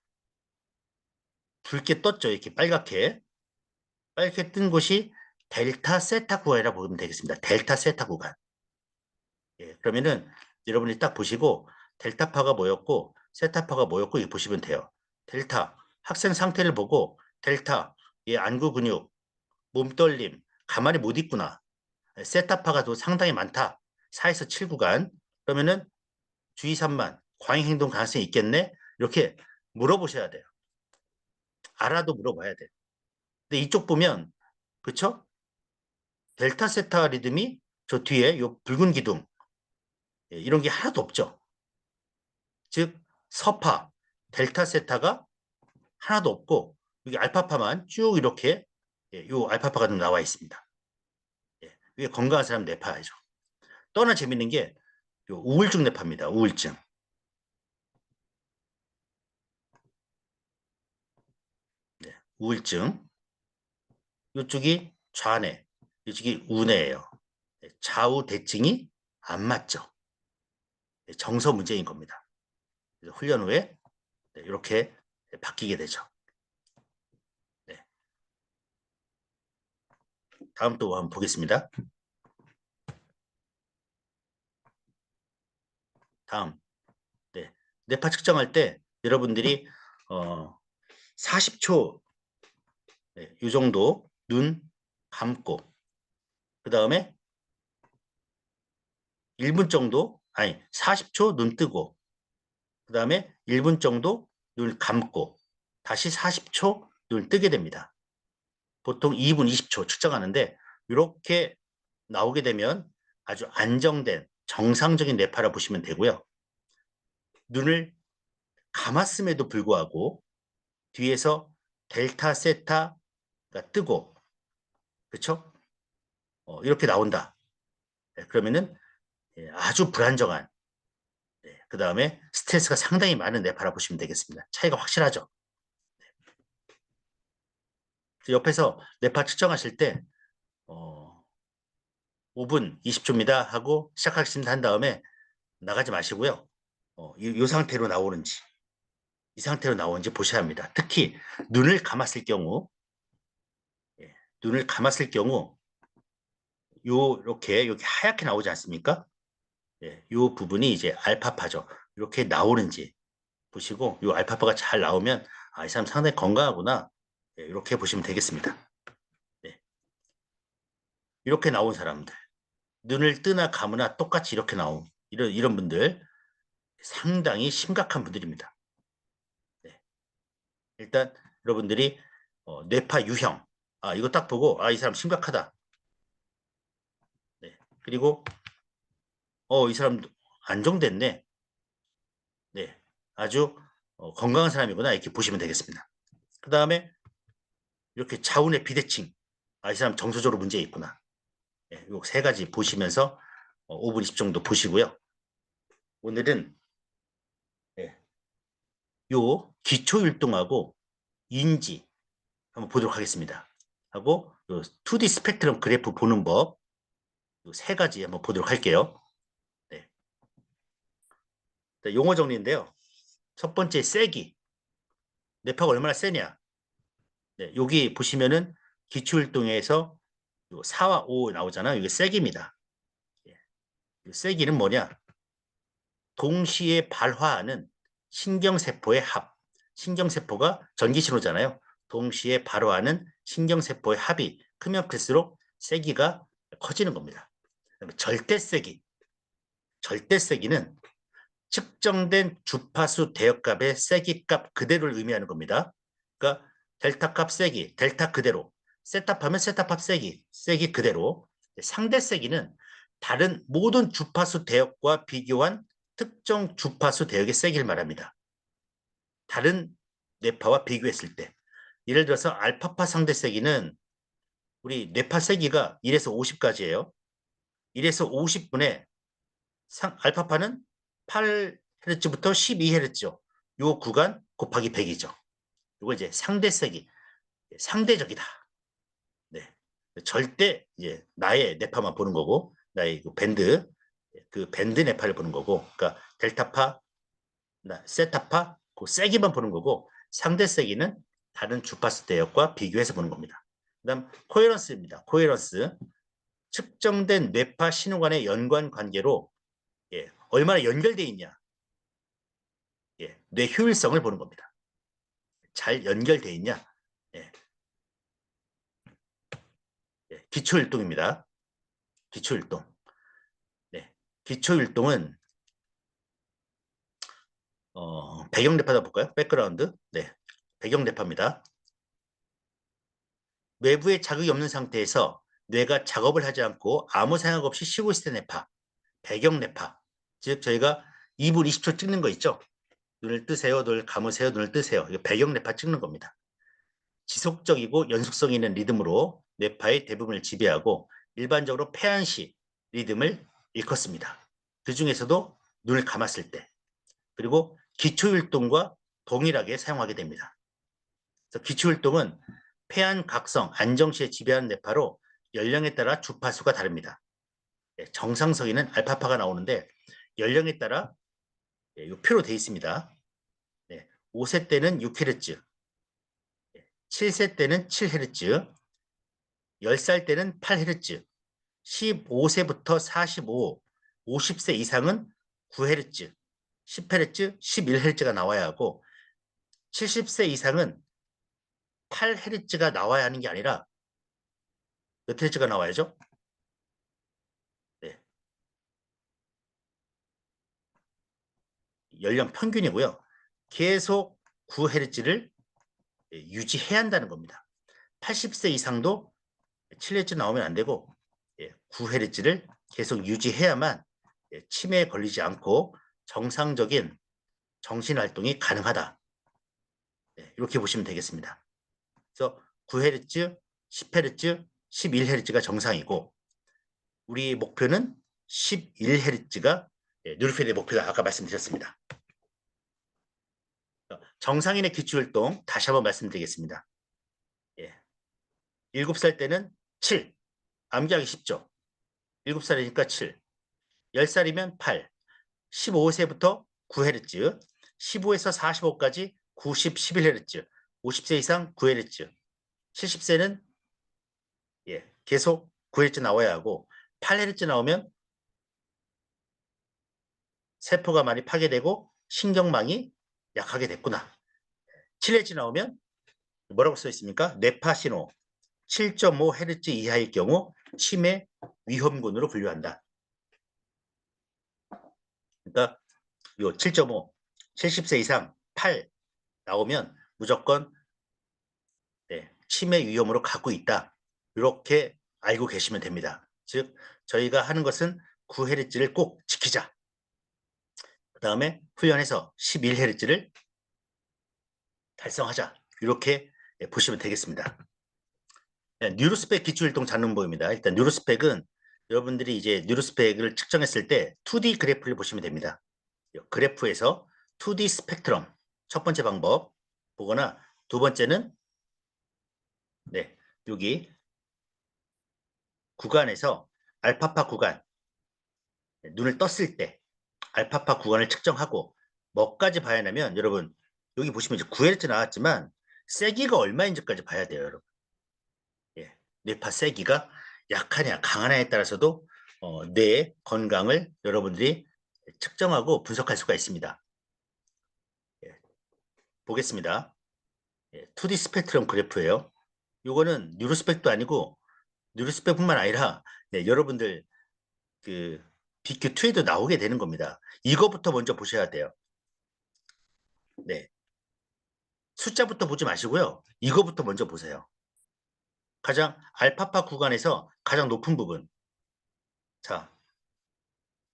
붉게 떴죠. 이렇게 빨갛게 뜬 곳이 델타 세타 구간이라고 보면 되겠습니다. 델타 세타 구간. 그러면은 여러분이 딱 보시고 델타파가 뭐였고 세타파가 뭐였고 이거 보시면 돼요. 델타 학생 상태를 보고 델타 안구 근육, 몸떨림, 가만히 못 있구나. 세타파가 또 상당히 많다. 4에서 7 구간. 그러면은 주의 산만, 과잉 행동 가능성이 있겠네? 이렇게 물어보셔야 돼요. 알아도 물어봐야 돼요. 근데 이쪽 보면, 그쵸? 델타 세타 리듬이 저 뒤에 요 붉은 기둥, 이런 게 하나도 없죠. 즉, 서파, 델타 세타가 하나도 없고, 여기 알파파만 쭉 이렇게, 요 알파파가 좀 나와 있습니다. 이게 건강한 사람 뇌파죠. 또 하나 재밌는 게, 요 우울증 뇌파입니다. 우울증. 네, 우울증. 이쪽이 좌뇌, 이쪽이 우뇌예요. 좌우 대칭이 안 맞죠. 정서 문제인 겁니다. 그래서 훈련 후에 이렇게 바뀌게 되죠. 네. 다음 또 한번 보겠습니다. 다음, 네. 뇌파 측정할 때 여러분들이 40초 이 정도 눈 감고, 그 다음에 1분 정도, 아니 40초 눈 뜨고, 그 다음에 1분 정도 눈 감고, 다시 40초 눈 뜨게 됩니다. 보통 2분 20초 측정하는데 이렇게 나오게 되면 아주 안정된 정상적인 뇌파라 보시면 되고요. 눈을 감았음에도 불구하고 뒤에서 델타 세타가 뜨고, 그렇죠? 이렇게 나온다. 그러면은 아주 불안정한, 그 다음에 스트레스가 상당히 많은 뇌파라 보시면 되겠습니다. 차이가 확실하죠. 옆에서 뇌파 측정하실 때 5분 20초입니다 하고 시작하겠습니다 한 다음에 나가지 마시고요. 이 상태로 나오는지, 이 상태로 나오는지 보셔야 합니다. 특히 눈을 감았을 경우, 눈을 감았을 경우 이렇게 여기 하얗게 나오지 않습니까? 요 부분이 이제 알파파죠. 이렇게 나오는지 보시고, 요 알파파가 잘 나오면 이 사람 상당히 건강하구나. 이렇게 보시면 되겠습니다. 네. 이렇게 나온 사람들, 눈을 뜨나 감으나 똑같이 이렇게 나온 이런 분들 상당히 심각한 분들입니다. 네. 일단 여러분들이 뇌파 유형. 이거 딱 보고 이 사람 심각하다. 네. 그리고 이 사람 안정됐네. 네. 아주 건강한 사람이구나. 이렇게 보시면 되겠습니다. 그 다음에 이렇게 자운의 비대칭. 이 사람 정서적으로 문제 있구나. 네. 요 세 가지 보시면서 5분 20 정도 보시고요. 오늘은 네. 요 기초율동하고 인지 한번 보도록 하겠습니다. 하고 요 2D 스펙트럼 그래프 보는 법 요 세 가지 한번 보도록 할게요. 네. 용어 정리인데요. 첫 번째 세기. 뇌파가 얼마나 세냐. 네, 여기 보시면은 기초율동에서 4와 5 나오잖아요. 이게 세기입니다. 예. 세기는 뭐냐? 동시에 발화하는 신경세포의 합. 신경세포가 전기신호잖아요. 동시에 발화하는 신경세포의 합이 크면 클수록 세기가 커지는 겁니다. 절대세기. 절대세기는 측정된 주파수 대역값의 세기값 그대로를 의미하는 겁니다. 그러니까 델타값 세기, 델타 그대로. 세타하면 세타값 세기, 세기 그대로. 상대 세기는 다른 모든 주파수 대역과 비교한 특정 주파수 대역의 세기를 말합니다. 다른 뇌파와 비교했을 때. 예를 들어서 알파파 상대 세기는 우리 뇌파 세기가 1에서 50까지예요. 1에서 50분에 알파파는 8Hz부터 12Hz. 요 구간 곱하기 100이죠. 이거 이제 상대 세기, 상대적이다. 네. 절대 이제 나의 뇌파만 보는 거고, 나의 그 밴드 뇌파를 보는 거고, 그러니까 델타파, 세타파, 그 세기만 보는 거고, 상대 세기는 다른 주파수 대역과 비교해서 보는 겁니다. 그다음 코헤런스입니다. 코헤런스. 측정된 뇌파 신호 간의 연관 관계로 얼마나 연결되어 있냐. 뇌 효율성을 보는 겁니다. 잘 연결되어 있냐. 기초율동입니다. 기초율동. 네. 기초율동은 배경대파다 볼까요? 백그라운드. 네. 배경대파입니다. 외부에 자극이 없는 상태에서 뇌가 작업을 하지 않고 아무 생각 없이 쉬고 있을 때 뇌파. 배경뇌파. 즉 저희가 2분 20초 찍는 거 있죠? 눈을 뜨세요, 눈을 감으세요, 눈을 뜨세요. 이거 배경뇌파 찍는 겁니다. 지속적이고 연속성 있는 리듬으로 뇌파의 대부분을 지배하고 일반적으로 폐안시 리듬을 일컫습니다. 그 중에서도 눈을 감았을 때 그리고 기초율동과 동일하게 사용하게 됩니다. 그래서 기초율동은 폐안, 각성, 안정시에 지배하는 뇌파로 연령에 따라 주파수가 다릅니다. 정상성에는 알파파가 나오는데 연령에 따라 이 표로 되어 있습니다. 5세 때는 6Hz, 7세 때는 7Hz, 10살 때는 8Hz, 15세부터 45, 50세 이상은 9Hz, 10Hz, 11Hz가 나와야 하고 70세 이상은 8Hz가 나와야 하는 게 아니라 몇 Hz가 나와야죠? 네. 연령 평균이고요. 계속 9Hz를 유지해야 한다는 겁니다. 80세 이상도 7Hz 나오면 안 되고 9Hz를 계속 유지해야만 치매에 걸리지 않고 정상적인 정신활동이 가능하다. 이렇게 보시면 되겠습니다. 그래서 9Hz, 10Hz, 11Hz가 정상이고 우리 목표는 11Hz가 뉴로피의 목표다. 아까 말씀드렸습니다. 정상인의 기초율동 다시 한번 말씀드리겠습니다. 7살 때는 7. 암기하기 쉽죠. 7살이니까 7. 10살이면 8. 15세부터 9Hz. 15에서 45까지 90, 11Hz. 50세 이상 9Hz. 70세는 계속 9Hz 나와야 하고 8Hz 나오면 세포가 많이 파괴되고 신경망이 약하게 됐구나. 7Hz 나오면 뭐라고 써 있습니까? 뇌파 신호 7.5Hz 이하일 경우 치매 위험군으로 분류한다. 그러니까 요 7.5, 70세 이상 8 나오면 무조건 치매 위험으로 가고 있다. 이렇게 알고 계시면 됩니다. 즉 저희가 하는 것은 9Hz를 꼭 지키자. 그 다음에 훈련해서 11Hz를 달성하자. 이렇게 보시면 되겠습니다. 뉴로스펙 기초율동 잡는법입니다. 일단 뉴로스펙은 여러분들이 이제 뉴로스펙을 측정했을 때 2D 그래프를 보시면 됩니다. 그래프에서 2D 스펙트럼 첫 번째 방법 보거나 두 번째는 여기 구간에서 알파파 구간 눈을 떴을 때 알파파 구간을 측정하고 뭐까지 봐야 하냐면 여러분 여기 보시면 이제 9Hz 나왔지만 세기가 얼마인지까지 봐야 돼요, 여러분. 뇌파 세기가 약하냐 강하냐에 따라서도 뇌의 건강을 여러분들이 측정하고 분석할 수가 있습니다. 보겠습니다. 2D 스펙트럼 그래프예요. 이거는 뉴로스펙도 아니고 뉴로스펙뿐만 아니라 여러분들 그 BQ2에도 나오게 되는 겁니다. 이거부터 먼저 보셔야 돼요. 숫자부터 보지 마시고요. 이거부터 먼저 보세요. 가장 알파파 구간에서 가장 높은 부분. 자,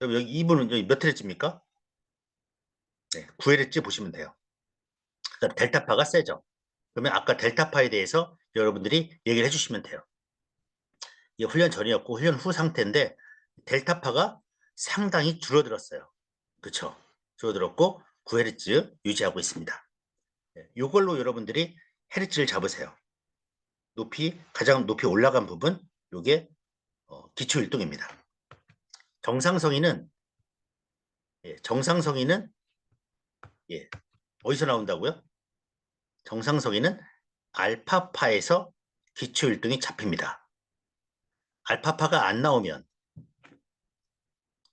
여기 이분은 여기 몇 Hz입니까? 9Hz 보시면 돼요. 델타파가 세죠. 그러면 아까 델타파에 대해서 여러분들이 얘기를 해주시면 돼요. 이게 훈련 전이었고 훈련 후 상태인데 델타파가 상당히 줄어들었어요. 그렇죠? 줄어들었고 9Hz 유지하고 있습니다. 이걸로 여러분들이 헤르츠를 잡으세요. 가장 높이 올라간 부분, 이게 기초율동입니다. 정상성인은 어디서 나온다고요? 정상성인은 알파파에서 기초율동이 잡힙니다. 알파파가 안 나오면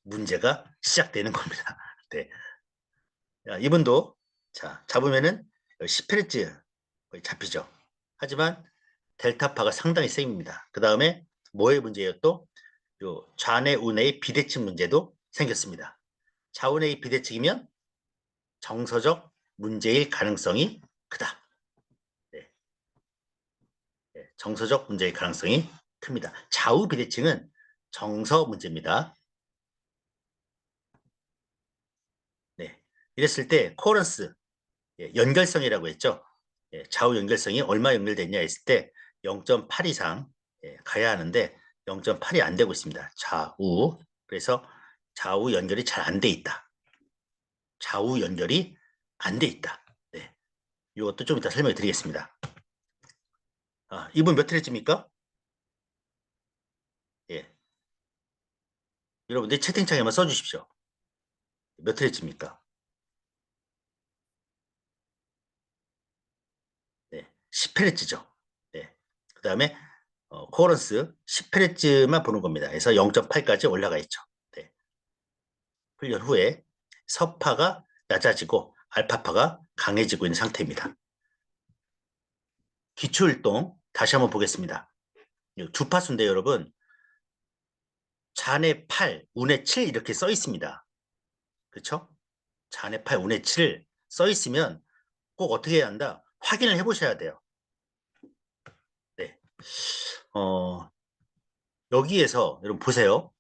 문제가 시작되는 겁니다. 이분도 잡으면은 10Hz 거의 잡히죠. 하지만 델타파가 상당히 셉니다. 그 다음에 뭐의 문제예요? 또 좌뇌 우뇌의 비대칭 문제도 생겼습니다. 좌우뇌의 비대칭이면 정서적 문제일 가능성이 크다. 정서적 문제일 가능성이 큽니다. 좌우 비대칭은 정서 문제입니다. 이랬을 때 코어런스 연결성이라고 했죠. 좌우 연결성이 얼마 연결됐냐 했을 때 0.8 이상 가야 하는데 0.8이 안 되고 있습니다. 좌우. 그래서 좌우 연결이 잘 안 돼 있다. 좌우 연결이 안 돼 있다. 이것도 좀 이따 설명해 드리겠습니다. 이분 몇 Hz입니까? 여러분들 채팅창에 한번 써주십시오. 몇 Hz입니까? 10Hz죠. 그 다음에 코어런스 10Hz만 보는 겁니다. 그래서 0.8까지 올라가 있죠. 훈련 후에 서파가 낮아지고 알파파가 강해지고 있는 상태입니다. 기초율동 다시 한번 보겠습니다. 주파수인데 여러분 좌뇌 8, 우뇌 7 이렇게 써 있습니다. 그렇죠? 좌뇌 8, 우뇌 7 써 있으면 꼭 어떻게 해야 한다? 확인을 해보셔야 돼요. 여기에서 여러분 보세요.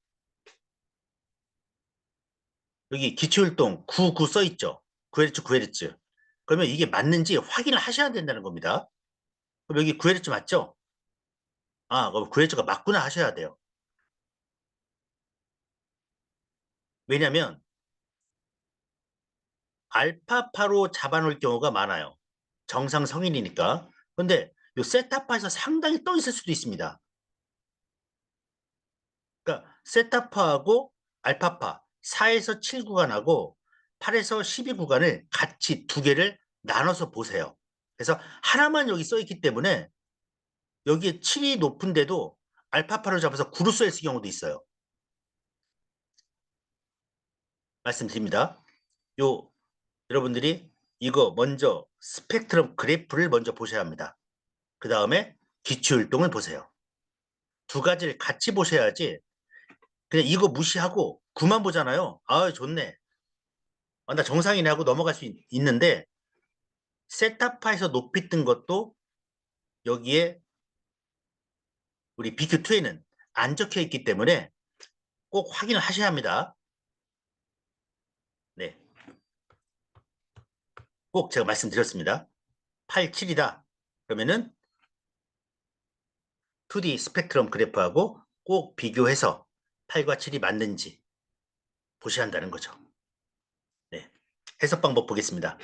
여기 기초율동 99 써 있죠. 9Hz, 9Hz. 그러면 이게 맞는지 확인을 하셔야 된다는 겁니다. 그럼 여기 9Hz 맞죠? 그럼 9Hz가 맞구나 하셔야 돼요. 왜냐면 알파파로 잡아놓을 경우가 많아요. 정상 성인이니까. 근데 이 세타파에서 상당히 떠 있을 수도 있습니다. 그러니까 세타파하고 알파파 4에서 7 구간하고 8에서 12 구간을 같이 두 개를 나눠서 보세요. 그래서 하나만 여기 써 있기 때문에 여기에 7이 높은데도 알파파를 잡아서 9로 써 있을 경우도 있어요. 말씀드립니다. 여러분들이 이거 먼저 스펙트럼 그래프를 먼저 보셔야 합니다. 그 다음에 기초율동을 보세요. 두 가지를 같이 보셔야지 그냥 이거 무시하고 9만 보잖아요. 좋네. 나 정상이네 하고 넘어갈 수 있는데 세타파에서 높이 뜬 것도 여기에 우리 BQ2에는 안 적혀 있기 때문에 꼭 확인을 하셔야 합니다. 네, 꼭 제가 말씀드렸습니다. 8, 7이다. 그러면은 2D 스펙트럼 그래프하고 꼭 비교해서 8과 7이 맞는지 보셔야 한다는 거죠. 네, 해석 방법 보겠습니다.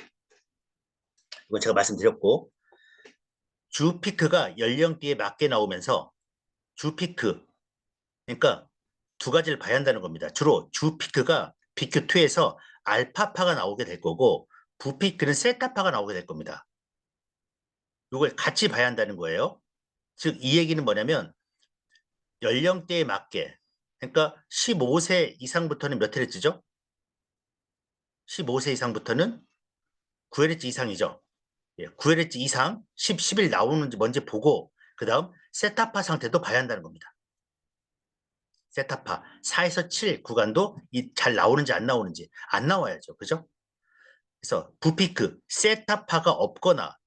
이건 제가 말씀드렸고, 주 피크가 연령대에 맞게 나오면서 주 피크, 그러니까 두 가지를 봐야 한다는 겁니다. 주로 주 피크가 BQ2에서 알파파가 나오게 될 거고, 부 피크는 세타파가 나오게 될 겁니다. 이걸 같이 봐야 한다는 거예요. 즉, 이 얘기는 뭐냐면 연령대에 맞게, 그러니까 15세 이상부터는 몇 헤르츠죠? 15세 이상부터는 9헤르츠 이상이죠. 9헤르츠 이상 11 나오는지 먼저 보고 그 다음 세타파 상태도 봐야 한다는 겁니다. 세타파 4에서 7 구간도 잘 나오는지 안 나오는지 안 나와야죠. 그죠? 그래서 부피크, 세타파가 없거나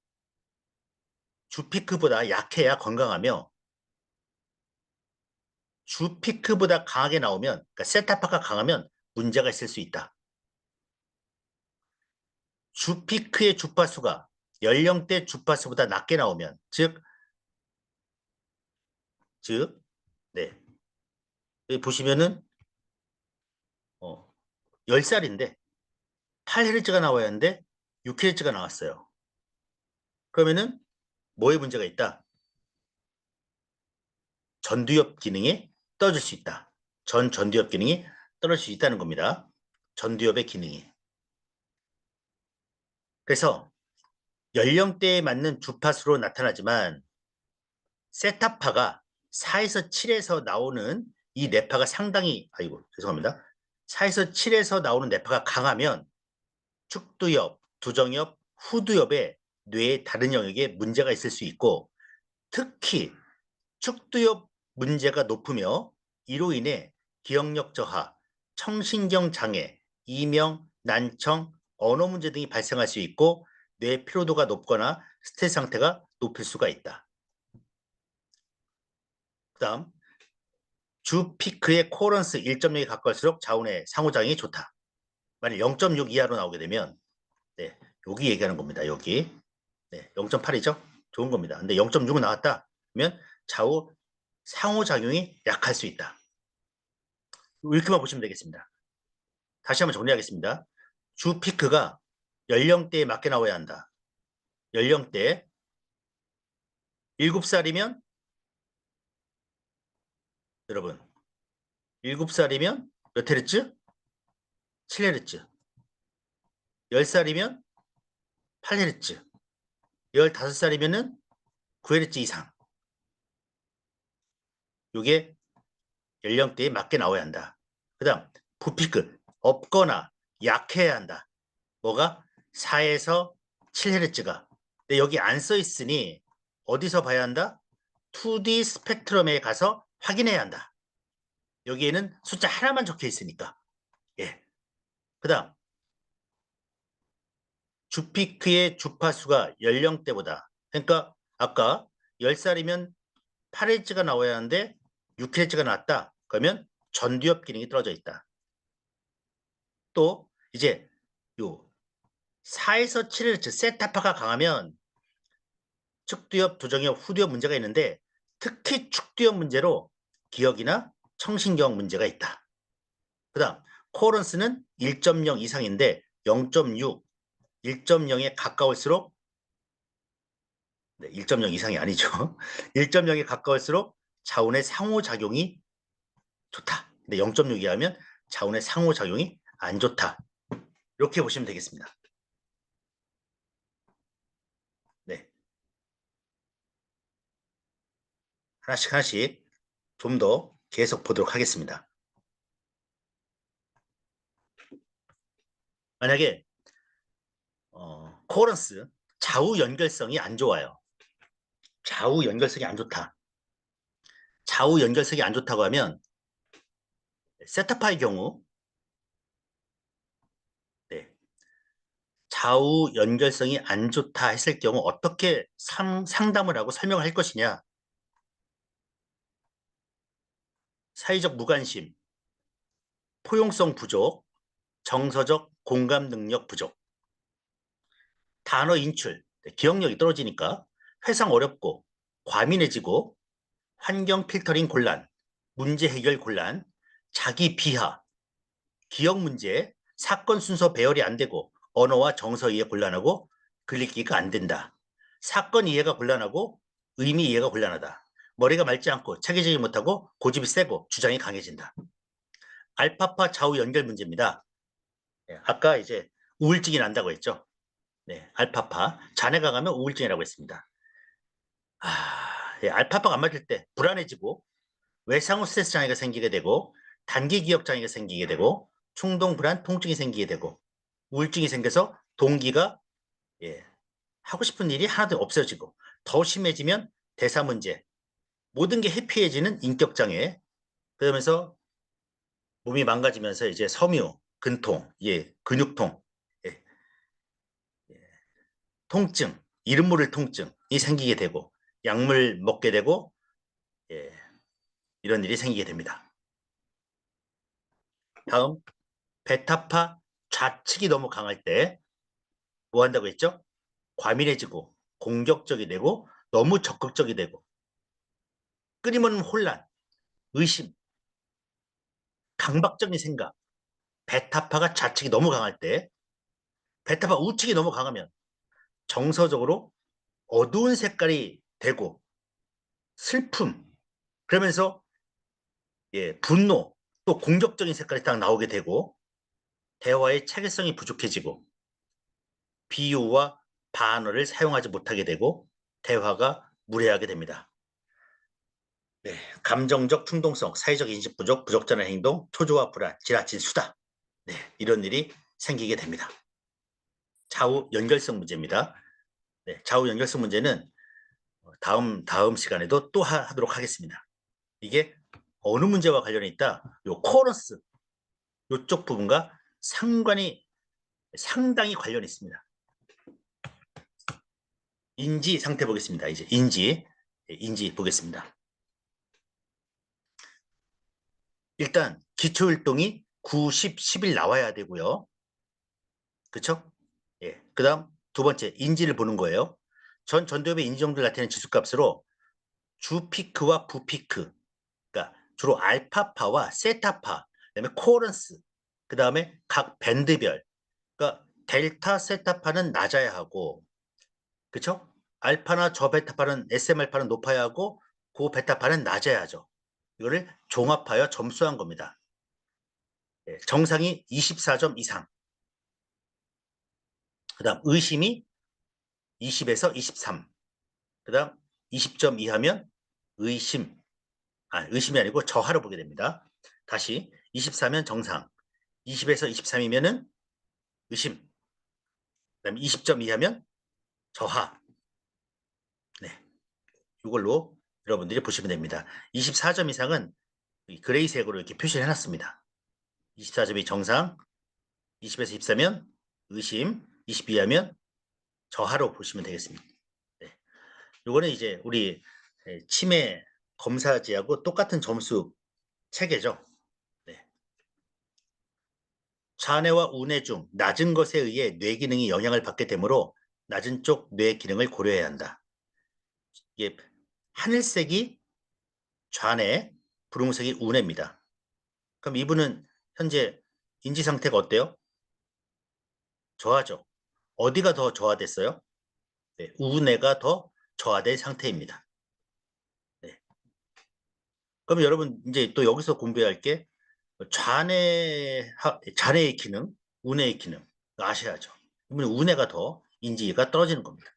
주피크보다 약해야 건강하며 주피크보다 강하게 나오면, 그러니까 세타파가 강하면 문제가 있을 수 있다. 주피크의 주파수가 연령대 주파수보다 낮게 나오면, 즉, 네. 여기 보시면은, 10살인데 8헤르츠가 나와야 하는데 6헤르츠가 나왔어요. 그러면은 뭐에 문제가 있다? 전두엽 기능이 떨어질 수 있다. 전두엽 기능이 떨어질 수 있다는 겁니다. 전두엽의 기능이. 그래서 연령대에 맞는 주파수로 나타나지만 세타파가 4에서 7에서 나오는 이 뇌파가 상당히, 아이고, 죄송합니다. 4에서 7에서 나오는 뇌파가 강하면 축두엽, 두정엽, 후두엽의 뇌의 다른 영역에 문제가 있을 수 있고, 특히 축두엽 문제가 높으며 이로 인해 기억력 저하, 청신경 장애, 이명, 난청, 언어 문제 등이 발생할 수 있고 뇌 피로도가 높거나 스트레스 상태가 높을 수가 있다. 그 다음 주 피크의 코런스 1.6에 가까울수록 좌우의 상호작용이 좋다. 만약 0.6 이하로 나오게 되면, 네, 여기 얘기하는 겁니다. 여기. 네, 0.8이죠? 좋은 겁니다. 근데 0.6은 나왔다. 그러면 좌우 상호작용이 약할 수 있다. 이렇게만 보시면 되겠습니다. 다시 한번 정리하겠습니다. 주 피크가 연령대에 맞게 나와야 한다. 연령대 7살이면, 여러분, 7살이면 몇 헤르츠? 7헤르츠. 10살이면 8헤르츠. 15살이면은 9헤르츠 이상. 이게 연령대에 맞게 나와야 한다. 그 다음 부피크 없거나 약해야 한다. 뭐가? 4에서 7헤르츠가. 근데 여기 안 써 있으니 어디서 봐야 한다? 2D 스펙트럼에 가서 확인해야 한다. 여기에는 숫자 하나만 적혀 있으니까. 예. 그 다음 주피크의 주파수가 연령대보다, 그러니까 아까 10살이면 8Hz가 나와야 하는데 6Hz가 나왔다. 그러면 전두엽 기능이 떨어져 있다. 또 이제 요 4에서 7Hz 세타파가 강하면 측두엽, 두정엽, 후두엽 문제가 있는데 특히 축두엽 문제로 기억이나 청신경 문제가 있다. 그 다음 코런스는 1.0 이상인데 0.6, 1.0에 가까울수록, 네, 1.0 이상이 아니죠. 1.0에 가까울수록 자운의 상호작용이 좋다. 근데 0.6이 하면 자운의 상호작용이 안 좋다. 이렇게 보시면 되겠습니다. 네. 하나씩 하나씩 좀 더 계속 보도록 하겠습니다. 만약에 코런스 좌우 연결성이 안 좋아요. 좌우 연결성이 안 좋다. 좌우 연결성이 안 좋다고 하면 세타파의 경우, 네, 좌우 연결성이 안 좋다 했을 경우 어떻게 상담을 하고 설명을 할 것이냐. 사회적 무관심, 포용성 부족, 정서적 공감 능력 부족, 단어 인출, 기억력이 떨어지니까 회상 어렵고 과민해지고 환경 필터링 곤란, 문제 해결 곤란, 자기 비하, 기억 문제, 사건 순서 배열이 안 되고 언어와 정서 이해 곤란하고 글읽기가 안 된다. 사건 이해가 곤란하고 의미 이해가 곤란하다. 머리가 맑지 않고 체계적이지 못하고 고집이 세고 주장이 강해진다. 알파파 좌우 연결 문제입니다. 네, 아까 이제 우울증이 난다고 했죠. 네, 알파파. 자네가 가면 우울증이라고 했습니다. 예, 알파파가 안 맞을 때 불안해지고 외상후 스트레스 장애가 생기게 되고 단기 기억 장애가 생기게 되고 충동 불안 통증이 생기게 되고 우울증이 생겨서 동기가 예, 하고 싶은 일이 하나도 없어지고 더 심해지면 대사 문제 모든 게 해피해지는 인격 장애 그러면서 몸이 망가지면서 이제 섬유 근통 예, 근육통 예, 예, 통증 이름 모를 통증이 생기게 되고 약물 먹게 되고 예, 이런 일이 생기게 됩니다. 다음 베타파 좌측이 너무 강할 때 뭐 한다고 했죠? 과민해지고 공격적이 되고 너무 적극적이 되고 끊임없는 혼란, 의심, 강박적인 생각, 베타파가 좌측이 너무 강할 때 베타파 우측이 너무 강하면 정서적으로 어두운 색깔이 되고 슬픔, 그러면서 예, 분노, 또 공격적인 색깔이 딱 나오게 되고 대화의 체계성이 부족해지고 비유와 반어를 사용하지 못하게 되고 대화가 무례하게 됩니다. 네, 감정적 충동성, 사회적 인식 부족, 부적절한 행동, 초조와 불안, 지나친 수다. 네, 이런 일이 생기게 됩니다. 좌우 연결성 문제입니다. 네, 좌우 연결성 문제는 다음 시간에도 또 하도록 하겠습니다. 이게 어느 문제와 관련이 있다? 요 코러스 요쪽 부분과 상당히 관련이 있습니다. 인지 상태 보겠습니다. 이제 인지 보겠습니다. 일단 기초율동이 9, 10, 10일 나와야 되고요. 그렇죠? 예. 그다음 두 번째 인지를 보는 거예요. 전 전두엽의 인지 정도를 나타내는 지수값으로 주 피크와 부 피크, 그러니까 주로 알파파와 세타파, 그다음에 코런스, 그다음에 각 밴드별, 그러니까 델타 세타파는 낮아야 하고, 그렇죠? 알파나 저베타파는 SM알파는 높아야 하고, 고 베타파는 낮아야 하죠. 이거를 종합하여 점수한 겁니다. 예, 정상이 24점 이상, 그다음 의심이 20에서 23, 그다음 20점 이하면 의심이 아니고 저하로 보게 됩니다. 다시 24면 정상, 20에서 23이면은 의심, 그다음에 20점 이하면 저하. 네, 이걸로 여러분들이 보시면 됩니다. 24점 이상은 그레이색으로 이렇게 표시를 해놨습니다. 24점이 정상, 20에서 24면 의심, 20 이하면 저하로 보시면 되겠습니다. 네. 이거는 이제 우리 치매 검사지하고 똑같은 점수 체계죠. 네. 좌뇌와 우뇌 중 낮은 것에 의해 뇌 기능이 영향을 받게 되므로 낮은 쪽 뇌 기능을 고려해야 한다. 이게 하늘색이 좌뇌, 분홍색이 우뇌입니다. 그럼 이분은 현재 인지 상태가 어때요? 저하죠. 어디가 더 저하됐어요? 네, 우뇌가 더 저하된 상태입니다. 네. 그럼 여러분 이제 또 여기서 공부해야 할 게 좌뇌의 기능, 우뇌의 기능 아셔야죠. 그러면 우뇌가 더 인지가 떨어지는 겁니다.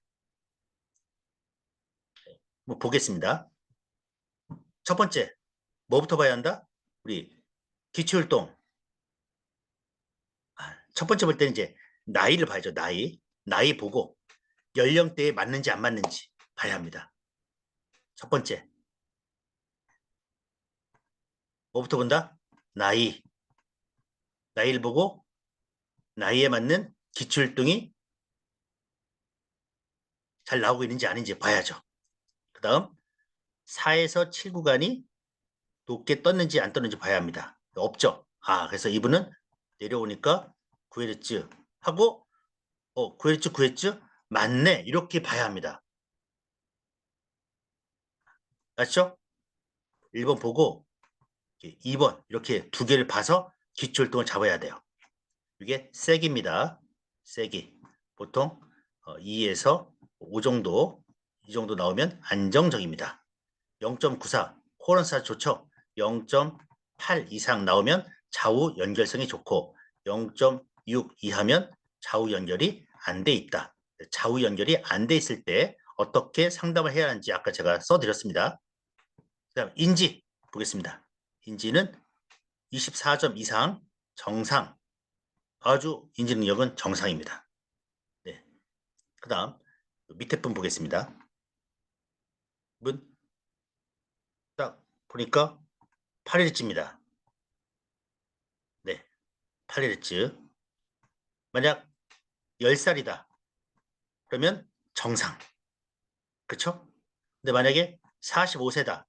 뭐 보겠습니다. 첫 번째, 뭐부터 봐야 한다? 우리 기초율동. 첫 번째 볼 때는 이제 나이를 봐야죠. 나이 보고 연령대에 맞는지 안 맞는지 봐야 합니다. 첫 번째, 뭐부터 본다? 나이를 보고 나이에 맞는 기초율동이 잘 나오고 있는지 아닌지 봐야죠. 그 다음 4에서 7 구간이 높게 떴는지 안 떴는지 봐야 합니다. 없죠. 그래서 이분은 내려오니까 9Hz 하고 9Hz 9Hz 맞네 이렇게 봐야 합니다. 맞죠? 1번 보고 2번 이렇게 두 개를 봐서 기초율동을 잡아야 돼요. 이게 세기입니다. 세기. 보통 2에서 5 정도, 이 정도 나오면 안정적입니다. 0.94, 코런사 좋죠? 0.8 이상 나오면 좌우 연결성이 좋고 0.6 이하면 좌우 연결이 안 돼 있다. 좌우 연결이 안 돼 있을 때 어떻게 상담을 해야 하는지 아까 제가 써드렸습니다. 그다음 인지 보겠습니다. 인지는 24점 이상 정상, 아주 인지 능력은 정상입니다. 네. 그 다음 밑에 분 보겠습니다. 문 딱 보니까 8Hz입니다. 네, 8Hz. 만약 10살이다. 그러면 정상. 그렇죠? 근데 만약에 45세다.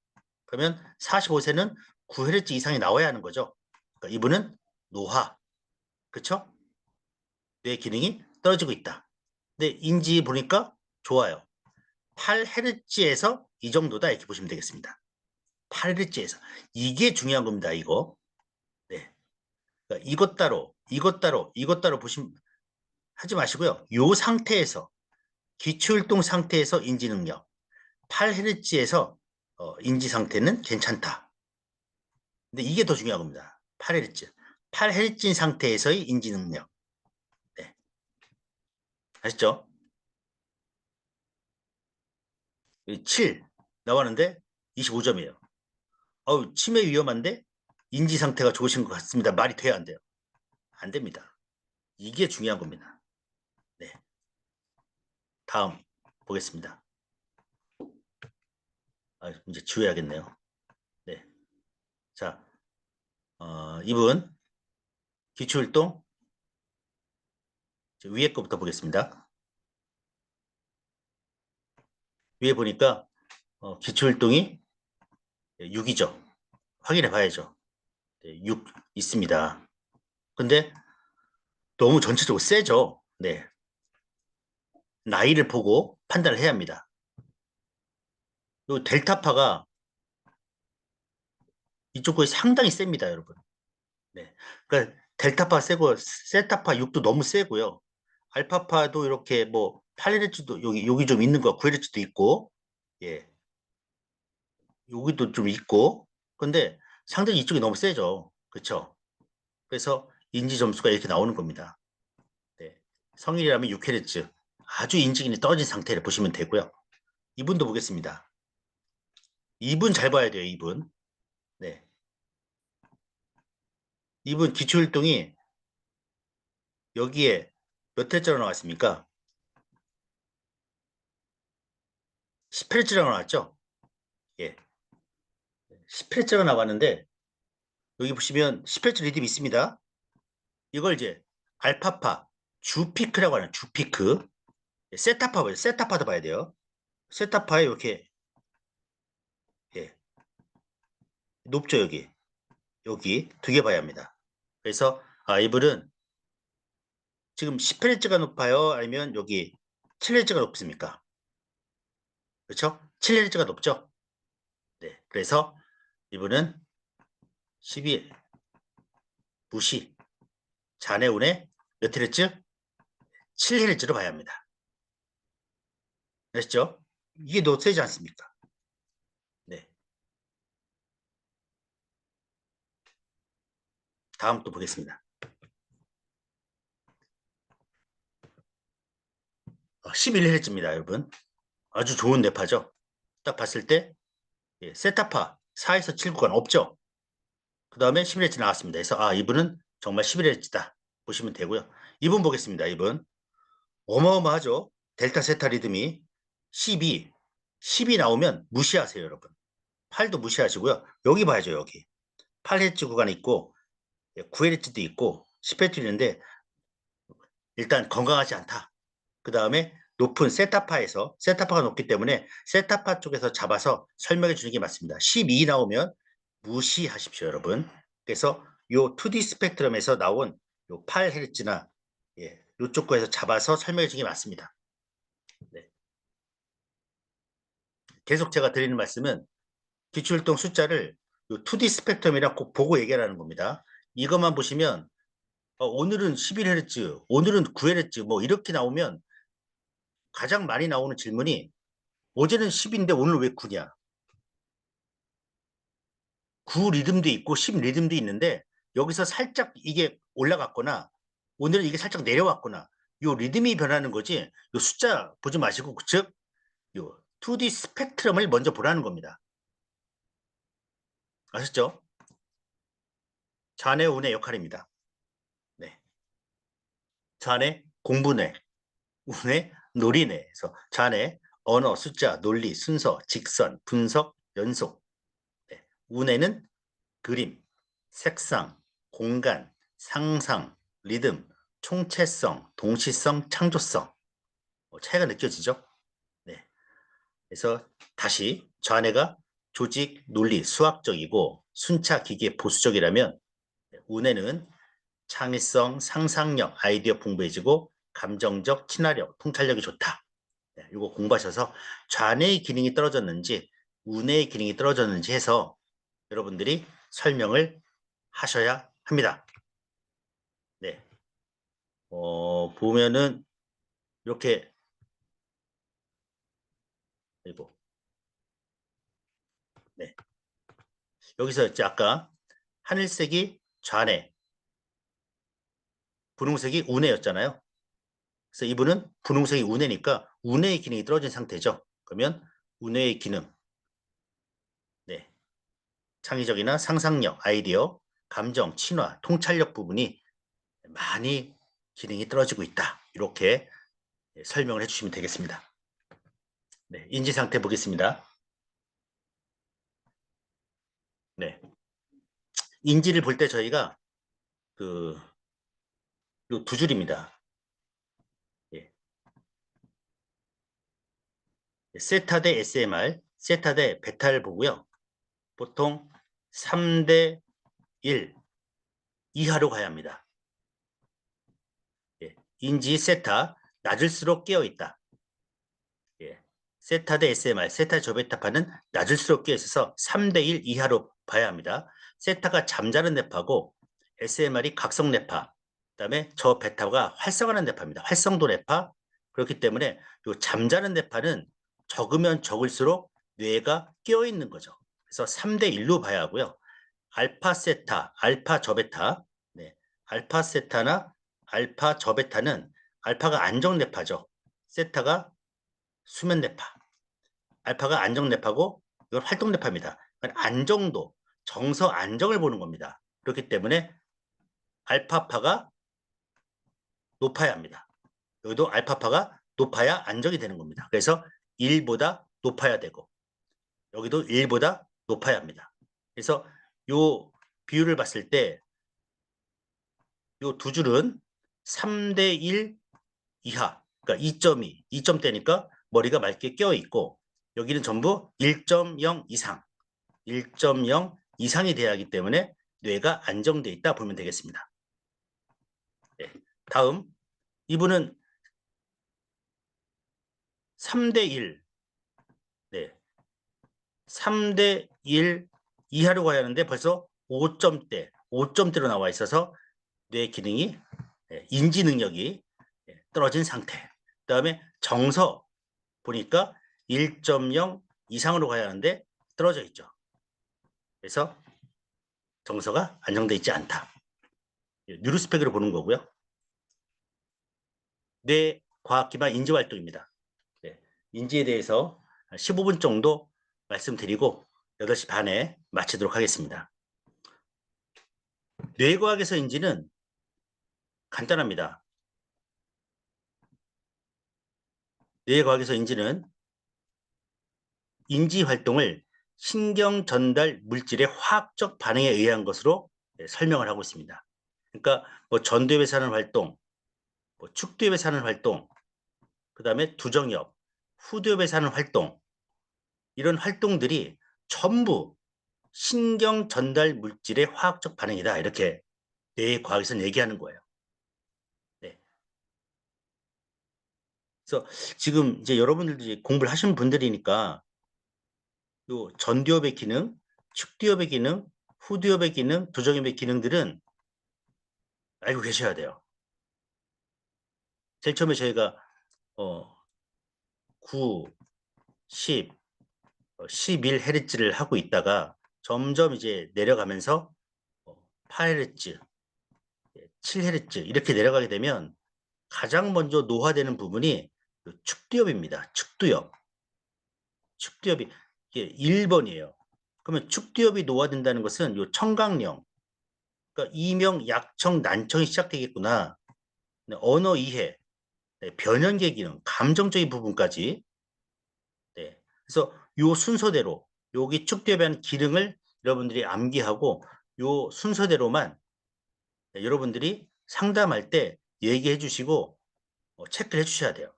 그러면 45세는 9Hz 이상이 나와야 하는 거죠. 그러니까 이분은 노화. 그렇죠? 뇌 기능이 떨어지고 있다. 근데 인지 보니까 좋아요. 8Hz에서 이 정도다 이렇게 보시면 되겠습니다. 8Hz에서. 이게 중요한 겁니다. 이거. 네. 그러니까 이것 따로 보시면 하지 마시고요. 이 상태에서 기초율동 상태에서 인지 능력 8Hz에서 인지 상태는 괜찮다. 근데 이게 더 중요한 겁니다. 8Hz. 8Hz 상태에서의 인지 능력. 네. 아시죠? 7 나왔는데 25점이에요. 치매 위험한데 인지 상태가 좋으신 것 같습니다. 말이 돼야 안 돼요? 안 됩니다. 이게 중요한 겁니다. 네. 다음 보겠습니다. 이제 지워야겠네요. 네. 자, 이분 기초율동 위에 거부터 보겠습니다. 위에 보니까 기초율동이 6이죠. 확인해 봐야죠. 네, 6 있습니다. 근데 너무 전체적으로 세죠. 네. 나이를 보고 판단을 해야 합니다. 요 델타파가 이쪽 거에 상당히 셉니다, 여러분. 네. 그러니까 델타파 세고 세타파 6도 너무 세고요. 알파파도 이렇게 뭐 8Hz도 여기 좀 있는 거 9Hz도 있고 예. 여기도 좀 있고 근데 상당히 이쪽이 너무 세죠. 그렇죠? 그래서 인지 점수가 이렇게 나오는 겁니다. 네. 성인이라면 6Hz 아주 인지기능이 떨어진 상태를 보시면 되고요. 이분도 보겠습니다. 이분 잘 봐야 돼요. 이분. 네. 이분 기초율동이 여기에 몇 회짜리 나왔습니까? 10회짜리가 나왔죠? 예. 10회짜리가 나왔는데 여기 보시면 10회짜리 리듬이 있습니다. 이걸 이제 알파파, 주피크라고 하는 주피크. 세타파 봐요. 세타파도 봐야 돼요. 세타파에 이렇게 예. 높죠, 여기. 여기 두 개 봐야 합니다. 그래서 이분은 지금 10Hz가 높아요? 아니면 여기 7Hz가 높습니까? 그렇죠? 7Hz가 높죠? 네. 그래서 이분은 12 무시 잔해운의 몇 Hz? 7Hz로 봐야 합니다. 아시죠? 이게 더 세지 않습니까? 네. 다음 또 보겠습니다. 11Hz입니다, 여러분. 아주 좋은 뇌파죠. 딱 봤을 때 세타파 4에서 7 구간 없죠. 그 다음에 11Hz 나왔습니다. 그래서 이분은 정말 11Hz다 보시면 되고요. 이분 보겠습니다. 이분 어마어마하죠. 델타 세타 리듬이 12 나오면 무시하세요, 여러분. 8도 무시하시고요. 여기 봐야죠. 여기 8Hz 구간이 있고 9Hz도 있고 10Hz 있는데 일단 건강하지 않다. 그 다음에 높은 세타파가 높기 때문에 세타파 쪽에서 잡아서 설명해 주는 게 맞습니다. 12 나오면 무시하십시오, 여러분. 그래서 요 2D 스펙트럼에서 나온 요 8Hz나 예, 요쪽 거에서 잡아서 설명해 주는 게 맞습니다. 네. 계속 제가 드리는 말씀은 기출동 숫자를 요 2D 스펙트럼이랑 꼭 보고 얘기하라는 겁니다. 이것만 보시면 오늘은 11Hz, 오늘은 9Hz 뭐 이렇게 나오면 가장 많이 나오는 질문이 어제는 10인데 오늘 왜 9냐? 9 리듬도 있고 10 리듬도 있는데 여기서 살짝 이게 올라갔거나 오늘은 이게 살짝 내려왔거나 요 리듬이 변하는 거지 요 숫자 보지 마시고 즉 요 2D 스펙트럼을 먼저 보라는 겁니다. 아셨죠? 좌뇌 우뇌 역할입니다. 네. 좌뇌 공부뇌, 우뇌 놀이뇌에서 좌뇌 언어, 숫자, 논리, 순서, 직선, 분석, 연속. 네. 우뇌는 그림, 색상, 공간, 상상, 리듬, 총체성, 동시성, 창조성. 차이가 느껴지죠? 네. 그래서 다시 좌뇌가 조직, 논리, 수학적이고 순차, 기계, 보수적이라면 우뇌는 창의성, 상상력, 아이디어 풍부해지고 감정적, 친화력, 통찰력이 좋다. 네, 이거 공부하셔서 좌뇌의 기능이 떨어졌는지 우뇌의 기능이 떨어졌는지 해서 여러분들이 설명을 하셔야 합니다. 네. 보면은 이렇게 그리고 네. 여기서 이제 아까 하늘색이 좌뇌, 분홍색이 우뇌였잖아요. 그래서 이분은 분홍색이 우뇌니까 우뇌의 기능이 떨어진 상태죠. 그러면 우뇌의 기능, 네. 창의적이나 상상력, 아이디어, 감정, 친화, 통찰력 부분이 많이 기능이 떨어지고 있다. 이렇게 설명을 해주시면 되겠습니다. 네, 인지 상태 보겠습니다. 네, 인지를 볼 때 저희가 그 요 두 줄입니다. 예. 세타 대 SMR, 세타 대 베타를 보고요. 보통 3대 1 이하로 가야 합니다. 예. 인지 세타, 낮을수록 깨어있다. 예. 세타 대 SMR, 세타 저베타파는 낮을수록 깨어있어서 3대 1 이하로 봐야 합니다. 세타가 잠자는 뇌파고 SMR이 각성 뇌파, 그다음에 저 베타가 활성하는 뇌파입니다. 활성도 뇌파. 그렇기 때문에 요 잠자는 뇌파는 적으면 적을수록 뇌가 깨어있는 거죠. 그래서 3대 1로 봐야 하고요. 알파 세타, 알파 저베타, 네. 알파 세타나 알파 저베타는 알파가 안정 뇌파죠. 세타가 수면 뇌파, 알파가 안정 뇌파고 이건 활동 뇌파입니다. 안정도, 정서 안정을 보는 겁니다. 그렇기 때문에 알파파가 높아야 합니다. 여기도 알파파가 높아야 안정이 되는 겁니다. 그래서 1보다 높아야 되고 여기도 1보다 높아야 합니다. 그래서 요 비율을 봤을 때 요 두 줄은 3대 1 이하, 그러니까 2.2, 2점대니까 머리가 맑게 깨어 있고 여기는 전부 1.0 이상, 1.0 이상이 돼야 하기 때문에 뇌가 안정돼 있다 보면 되겠습니다. 네. 다음 이분은 3대 1, 네. 3대 1 이하로 가야 하는데 벌써 5점대로 나와 있어서 뇌 기능이 인지 능력이 떨어진 상태. 그다음에 정서 보니까 1.0 이상으로 가야 하는데 떨어져 있죠. 그래서 정서가 안정돼 있지 않다. 뉴로스펙으로 보는 거고요. 뇌 과학 기반 인지 활동입니다. 네, 인지에 대해서 15분 정도 말씀드리고 8시 반에 마치도록 하겠습니다. 뇌과학에서 인지는 간단합니다. 뇌과학에서 인지는 인지 활동을 신경 전달 물질의 화학적 반응에 의한 것으로 설명을 하고 있습니다. 그러니까 뭐 전두엽에 사는 활동, 뭐 축두엽에 사는 활동, 그 다음에 두정엽, 후두엽에서 하는 활동, 이런 활동들이 전부 신경 전달 물질의 화학적 반응이다. 이렇게 뇌과학에서는 얘기하는 거예요. 네. 그래서 지금 이제 여러분들도 이제 공부를 하신 분들이니까 요 전두엽의 기능, 축두엽의 기능, 후두엽의 기능, 두정엽의 기능들은 알고 계셔야 돼요. 제일 처음에 저희가 9, 10, 11Hz를 하고 있다가 점점 이제 내려가면서 8Hz, 7Hz 이렇게 내려가게 되면 가장 먼저 노화되는 부분이 그 축두엽입니다. 축두엽. 축두엽이 이게 1번이에요. 그러면 축두엽이 노화된다는 것은 요 청강령, 그러니까 이명, 약청, 난청이 시작되겠구나. 네, 언어 이해, 네, 변연계 기능, 감정적인 부분까지. 네. 그래서 요 순서대로 여기 축두엽에 한 기능을 여러분들이 암기하고 요 순서대로만 여러분들이 상담할 때 얘기해 주시고 체크를 해 주셔야 돼요.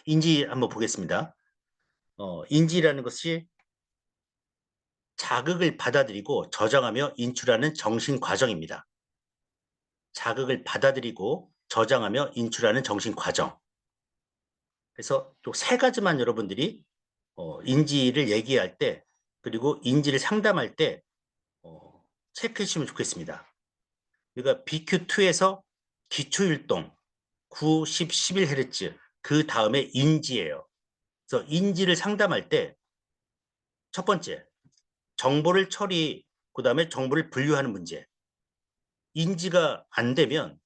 인지 한번 보겠습니다. 인지라는 것이 자극을 받아들이고 저장하며 인출하는 정신 과정입니다. 자극을 받아들이고 저장하며 인출하는 정신 과정. 그래서 또 세 가지만 여러분들이 인지를 얘기할 때 그리고 인지를 상담할 때 체크해 주시면 좋겠습니다. 그러니까 BQ2에서 기초율동 9, 10, 11Hz 그 다음에 인지예요. 그래서 인지를 상담할 때 첫 번째 정보를 처리 그다음에 정보를 분류하는 문제. 인지가 안 되면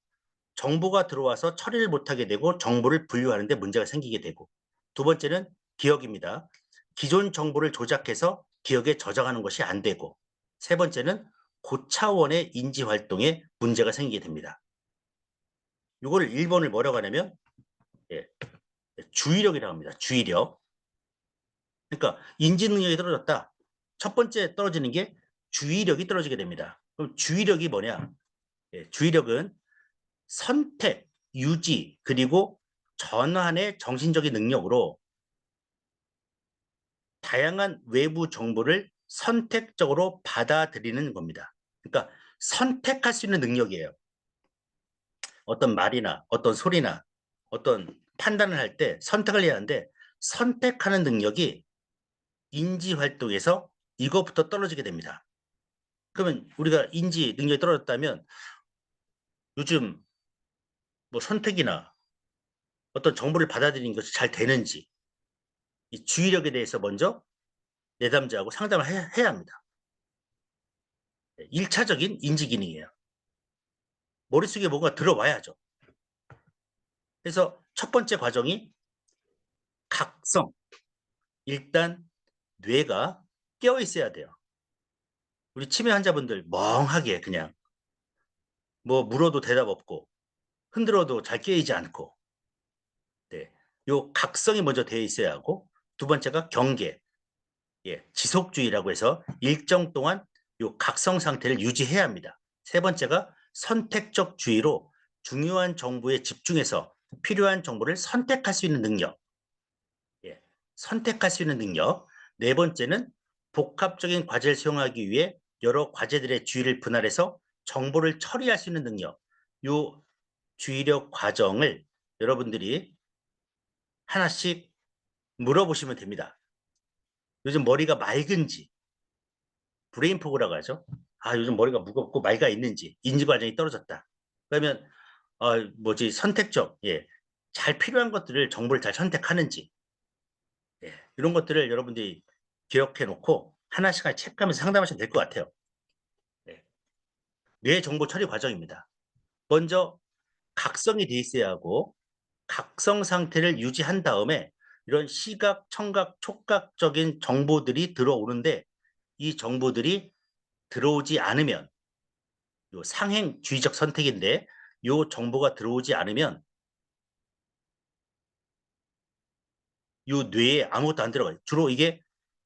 정보가 들어와서 처리를 못하게 되고 정보를 분류하는 데 문제가 생기게 되고 두 번째는 기억입니다. 기존 정보를 조작해서 기억에 저장하는 것이 안 되고 세 번째는 고차원의 인지 활동에 문제가 생기게 됩니다. 이거를 1번을 뭐라고 하냐면 예, 주의력이라고 합니다. 주의력. 그러니까 인지 능력이 떨어졌다. 첫 번째 떨어지는 게 주의력이 떨어지게 됩니다. 그럼 주의력이 뭐냐? 예, 주의력은 선택, 유지, 그리고 전환의 정신적인 능력으로 다양한 외부 정보를 선택적으로 받아들이는 겁니다. 그러니까 선택할 수 있는 능력이에요. 어떤 말이나 어떤 소리나 어떤 판단을 할 때 선택을 해야 하는데 선택하는 능력이 인지 활동에서 이것부터 떨어지게 됩니다. 그러면 우리가 인지 능력이 떨어졌다면 요즘 뭐 선택이나 어떤 정보를 받아들이는 것이 잘 되는지 이 주의력에 대해서 먼저 내담자하고 상담을 해야 합니다. 1차적인 인지 기능이에요. 머릿속에 뭔가 들어와야죠. 그래서 첫 번째 과정이 각성. 일단 뇌가 깨어 있어야 돼요. 우리 치매 환자분들 멍하게 그냥 뭐 물어도 대답 없고 흔들어도 잘 깨이지 않고 네. 요 각성이 먼저 되어 있어야 하고 두 번째가 경계. 예, 지속주의라고 해서 일정 동안 요 각성 상태를 유지해야 합니다. 세 번째가 선택적 주의로 중요한 정보에 집중해서 필요한 정보를 선택할 수 있는 능력. 예, 선택할 수 있는 능력. 네 번째는 복합적인 과제를 수행하기 위해 여러 과제들의 주의를 분할해서 정보를 처리할 수 있는 능력. 요 주의력 과정을 여러분들이 하나씩 물어보시면 됩니다. 요즘 머리가 맑은지, 브레인 포그라고 하죠. 아, 요즘 머리가 무겁고 맑아 있는지, 인지 과정이 떨어졌다. 그러면 뭐지 선택적, 예, 잘 필요한 것들을 정보를 잘 선택하는지, 예, 이런 것들을 여러분들이 기억해 놓고 하나씩 체크하면서 상담하시면 될 것 같아요. 네. 뇌 정보 처리 과정입니다. 먼저 각성이 돼 있어야 하고 각성 상태를 유지한 다음에 이런 시각, 청각, 촉각적인 정보들이 들어오는데 이 정보들이 들어오지 않으면 요 상행주의적 선택인데 요 정보가 들어오지 않으면 요 뇌에 아무것도 안 들어가요. 주로 이게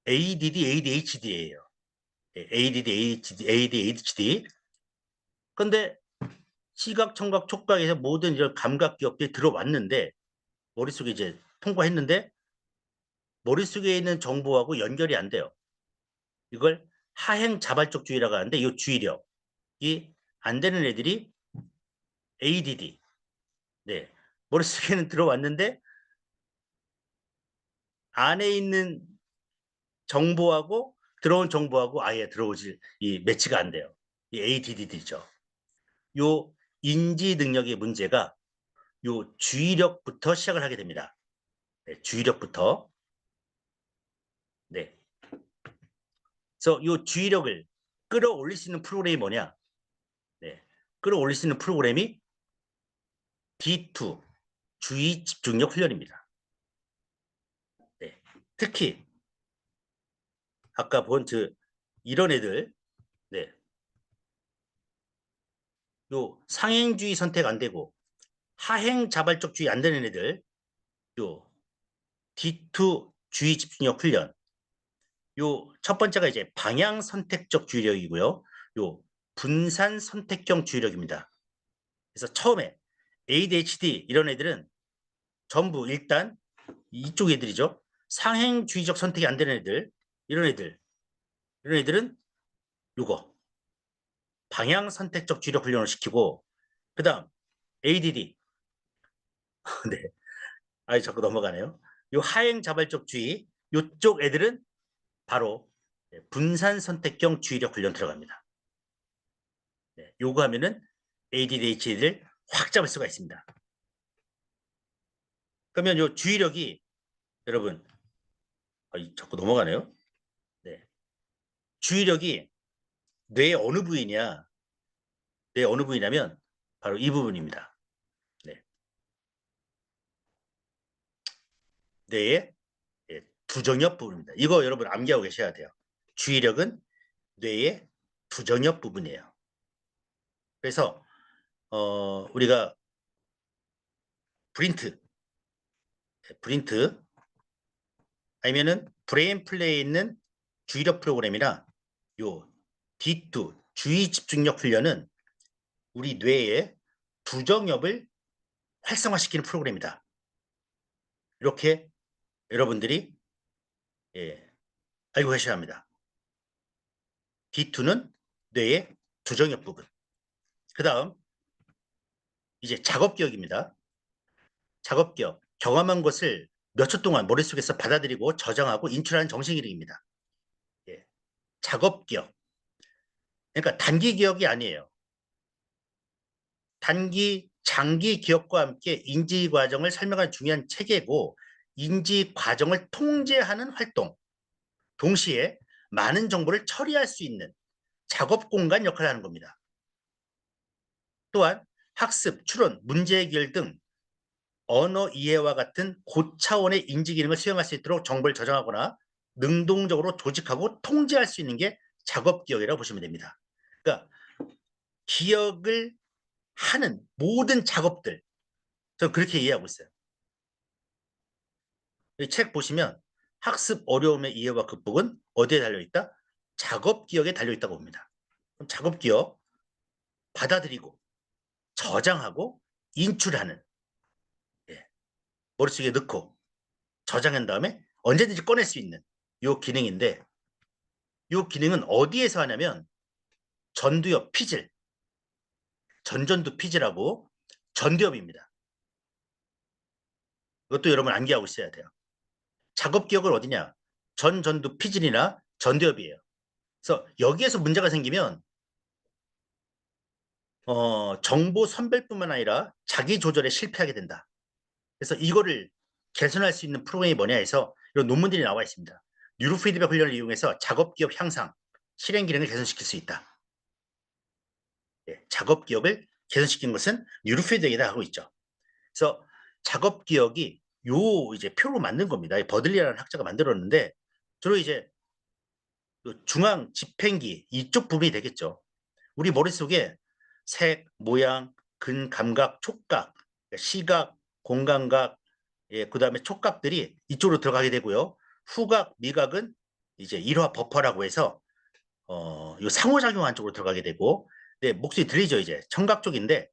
ADD, ADHD예요. ADD, ADHD. 근데 시각, 청각, 촉각에서 모든 이런 감각 기억들이 들어왔는데 머릿속에 이제 통과했는데 머릿속에 있는 정보하고 연결이 안 돼요. 이걸 하행 자발적 주의라고 하는데 이 주의력이 안 되는 애들이 ADD. 네. 머릿속에는 들어왔는데 안에 있는 정보하고 들어온 정보하고 아예 들어오지 이 매치가 안 돼요. 이 ADD죠. 요 인지 능력의 문제가 요 주의력부터 시작을 하게 됩니다. 네, 주의력부터. 네. 그래서 요 주의력을 끌어올릴 수 있는 프로그램이 뭐냐? 네. 끌어올릴 수 있는 프로그램이 D2 주의 집중력 훈련입니다. 네. 특히 아까 본 이런 애들, 네. 요 상행주의 선택 안 되고 하행 자발적 주의 안 되는 애들, 요 D2 주의 집중력 훈련. 요 첫 번째가 이제 방향 선택적 주의력이고요. 요 분산 선택형 주의력입니다. 그래서 처음에 ADHD 이런 애들은 전부 일단 이쪽 애들이죠. 상행주의적 선택이 안 되는 애들, 이런 애들은 요거 방향 선택적 주의력 훈련을 시키고, 그다음 ADD. 네, 아이 자꾸 넘어가네요. 요 하행 자발적 주의 요쪽 애들은 바로 분산 선택형 주의력 훈련 들어갑니다. 네, 요거 하면은 ADHD를 확 잡을 수가 있습니다. 그러면 요 주의력이 여러분 자꾸 넘어가네요. 네, 주의력이 뇌의 어느 부위냐? 뇌의 어느 부위냐면 바로 이 부분입니다. 네, 뇌의 두정엽 부분입니다. 이거 여러분 암기하고 계셔야 돼요. 주의력은 뇌의 두정엽 부분이에요. 그래서 우리가 브린트, 브린트 아니면은 브레인 플레이에 있는 주의력 프로그램이나 요 D2 주의 집중력 훈련은 우리 뇌의 두정엽을 활성화시키는 프로그램이다. 이렇게 여러분들이 알고 계셔야 합니다. D2는 뇌의 두정엽 부분. 그 다음 이제 작업기억입니다. 작업기억, 경험한 것을 몇 초 동안 머릿속에서 받아들이고 저장하고 인출하는 정신기능입니다. 예. 작업기억. 그러니까 단기 기억이 아니에요. 단기, 장기 기억과 함께 인지 과정을 설명하는 중요한 체계고 인지 과정을 통제하는 활동. 동시에 많은 정보를 처리할 수 있는 작업 공간 역할을 하는 겁니다. 또한 학습, 추론, 문제 해결 등 언어 이해와 같은 고차원의 인지 기능을 수행할 수 있도록 정보를 저장하거나 능동적으로 조직하고 통제할 수 있는 게 작업 기억이라고 보시면 됩니다. 그러니까 기억을 하는 모든 작업들, 저는 그렇게 이해하고 있어요. 이 책 보시면 학습 어려움의 이해와 극복은 어디에 달려있다? 작업 기억에 달려있다고 봅니다. 그럼 작업 기억 받아들이고 저장하고 인출하는, 예, 머릿속에 넣고 저장한 다음에 언제든지 꺼낼 수 있는 요 기능인데, 요 기능은 어디에서 하냐면 전두엽 피질, 전전두 피질하고 전두엽입니다. 이것도 여러분 암기하고 있어야 돼요. 작업 기억은 어디냐? 전전두 피질이나 전두엽이에요. 그래서 여기에서 문제가 생기면 정보 선별뿐만 아니라 자기 조절에 실패하게 된다. 그래서 이거를 개선할 수 있는 프로그램이 뭐냐 해서 이런 논문들이 나와 있습니다. 뉴로 피드백 훈련을 이용해서 작업 기억 향상, 실행 기능을 개선시킬 수 있다. 예, 작업 기억을 개선시킨 것은 뉴로 피드백이다 하고 있죠. 그래서 작업 기억이 요 이제 표로 만든 겁니다. 버들리라는 학자가 만들었는데 주로 이제 중앙 집행기 이쪽 부분이 되겠죠. 우리 머릿속에 색, 모양, 근, 감각, 촉각, 시각, 공감각, 그다음에 촉각들이 이쪽으로 들어가게 되고요. 후각, 미각은 이제 일화 버퍼라고 해서 요 상호작용한 쪽으로 들어가게 되고, 네, 목소리 들리죠? 이제 청각 쪽인데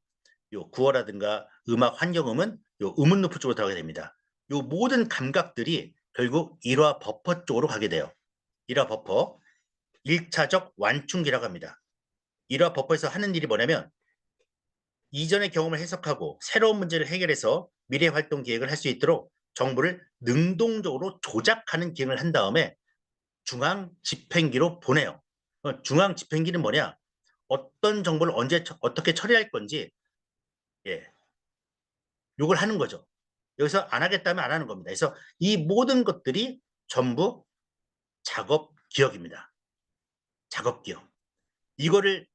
요 구어라든가 음악, 환경음은 요 음운 루프 쪽으로 들어가게 됩니다. 요 모든 감각들이 결국 일화 버퍼 쪽으로 가게 돼요. 일화 버퍼, 1차적 완충기라고 합니다. 일화 버퍼에서 하는 일이 뭐냐면 이전의 경험을 해석하고 새로운 문제를 해결해서 미래 활동 계획을 할 수 있도록 정보를 능동적으로 조작하는 기능을 한 다음에 중앙 집행기로 보내요. 중앙 집행기는 뭐냐? 어떤 정보를 언제 어떻게 처리할 건지 예, 요걸 하는 거죠. 여기서 안 하겠다면 안 하는 겁니다. 그래서 이 모든 것들이 전부 작업 기억입니다. 작업 기억. 이거를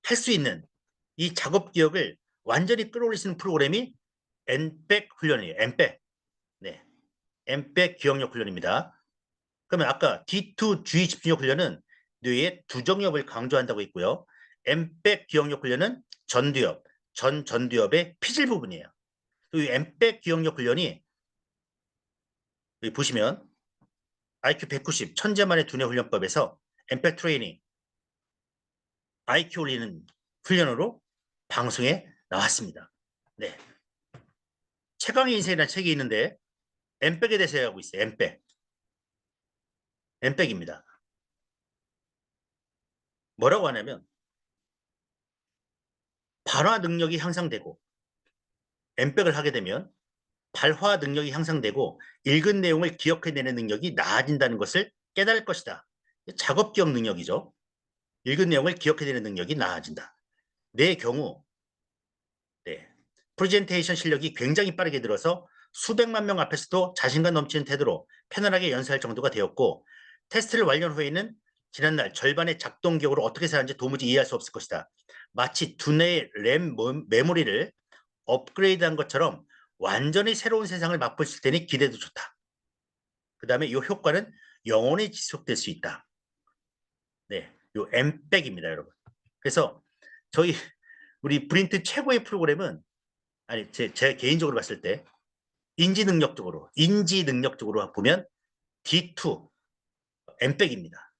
할 수 있는 이 작업 기억을 완전히 끌어올릴 수 있는 프로그램이 NBAC 훈련이에요. NBAC. 네. NBAC 기억력 훈련입니다. 그러면 아까 D2G 집중력 훈련은 뇌의 두정엽을 강조한다고 했고요. NBAC 기억력 훈련은 전두엽, 전두엽의 피질 부분이에요. 이 NBAC 기억력 훈련이 여기 보시면 IQ 190 천재만의 두뇌 훈련법에서 NBAC 트레이닝 IQ 올리는 훈련으로 방송에 나왔습니다. 네. 최강의 인생이라는 책이 있는데 엠백에 대해서 얘기하고 있어요. 엠백. 엠백입니다. 뭐라고 하냐면 발화 능력이 향상되고 엠백을 하게 되면 발화 능력이 향상되고 읽은 내용을 기억해내는 능력이 나아진다는 것을 깨달을 것이다. 작업 기억 능력이죠. 읽은 내용을 기억해내는 능력이 나아진다. 내 경우 네. 프레젠테이션 실력이 굉장히 빠르게 늘어서 수백만 명 앞에서도 자신감 넘치는 태도로 편안하게 연설할 정도가 되었고 테스트를 완료 후에는 지난날 절반의 작동 기억으로 어떻게 사는지 도무지 이해할 수 없을 것이다. 마치 두뇌의 램 메모리를 업그레이드한 것처럼 완전히 새로운 세상을 맛볼 테니 기대도 좋다. 그 다음에 이 효과는 영원히 지속될 수 있다. 네, 요 엠백입니다, 여러분. 그래서 저희 우리 브린트 최고의 프로그램은 아니 제 개인적으로 봤을 때 인지 능력적으로 보면 D2 엠백입니다.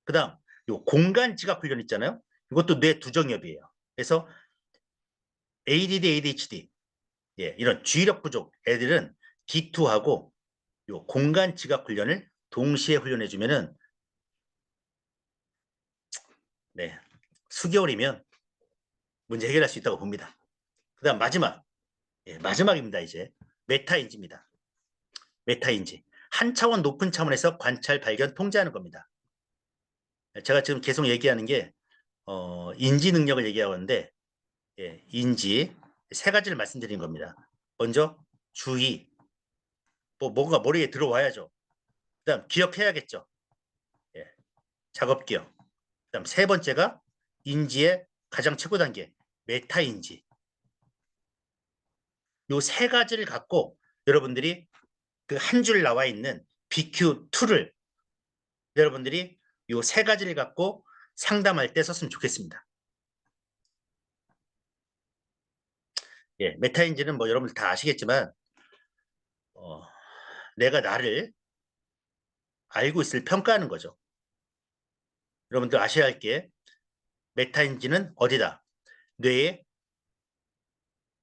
그다음 요 공간 지각 훈련 있잖아요. 이것도 뇌 두정엽이에요. 그래서 ADD, ADHD 예, 이런 주의력 부족 애들은 D2하고 요 공간 지각 훈련을 동시에 훈련해 주면은 네, 수개월이면 문제 해결할 수 있다고 봅니다. 그다음 마지막 예, 마지막입니다. 이제 메타인지입니다. 메타인지 한 차원 높은 차원에서 관찰, 발견, 통제하는 겁니다. 제가 지금 계속 얘기하는 게 인지 능력을 얘기하고 있는데 예, 인지 세 가지를 말씀드린 겁니다. 먼저 주의, 뭔가 머리에 들어와야죠. 그다음 기억해야겠죠. 예, 작업 기억. 그다음 세 번째가 인지의 가장 최고 단계 메타 인지. 요 세 가지를 갖고 여러분들이 그 한 줄 나와 있는 BQ2를 여러분들이 요 세 가지를 갖고 상담할 때 썼으면 좋겠습니다. 예, 메타인지는 뭐 여러분들 다 아시겠지만 어, 내가 나를 알고 있을 평가하는 거죠. 여러분들 아셔야 할 게 메타인지는 어디다? 뇌의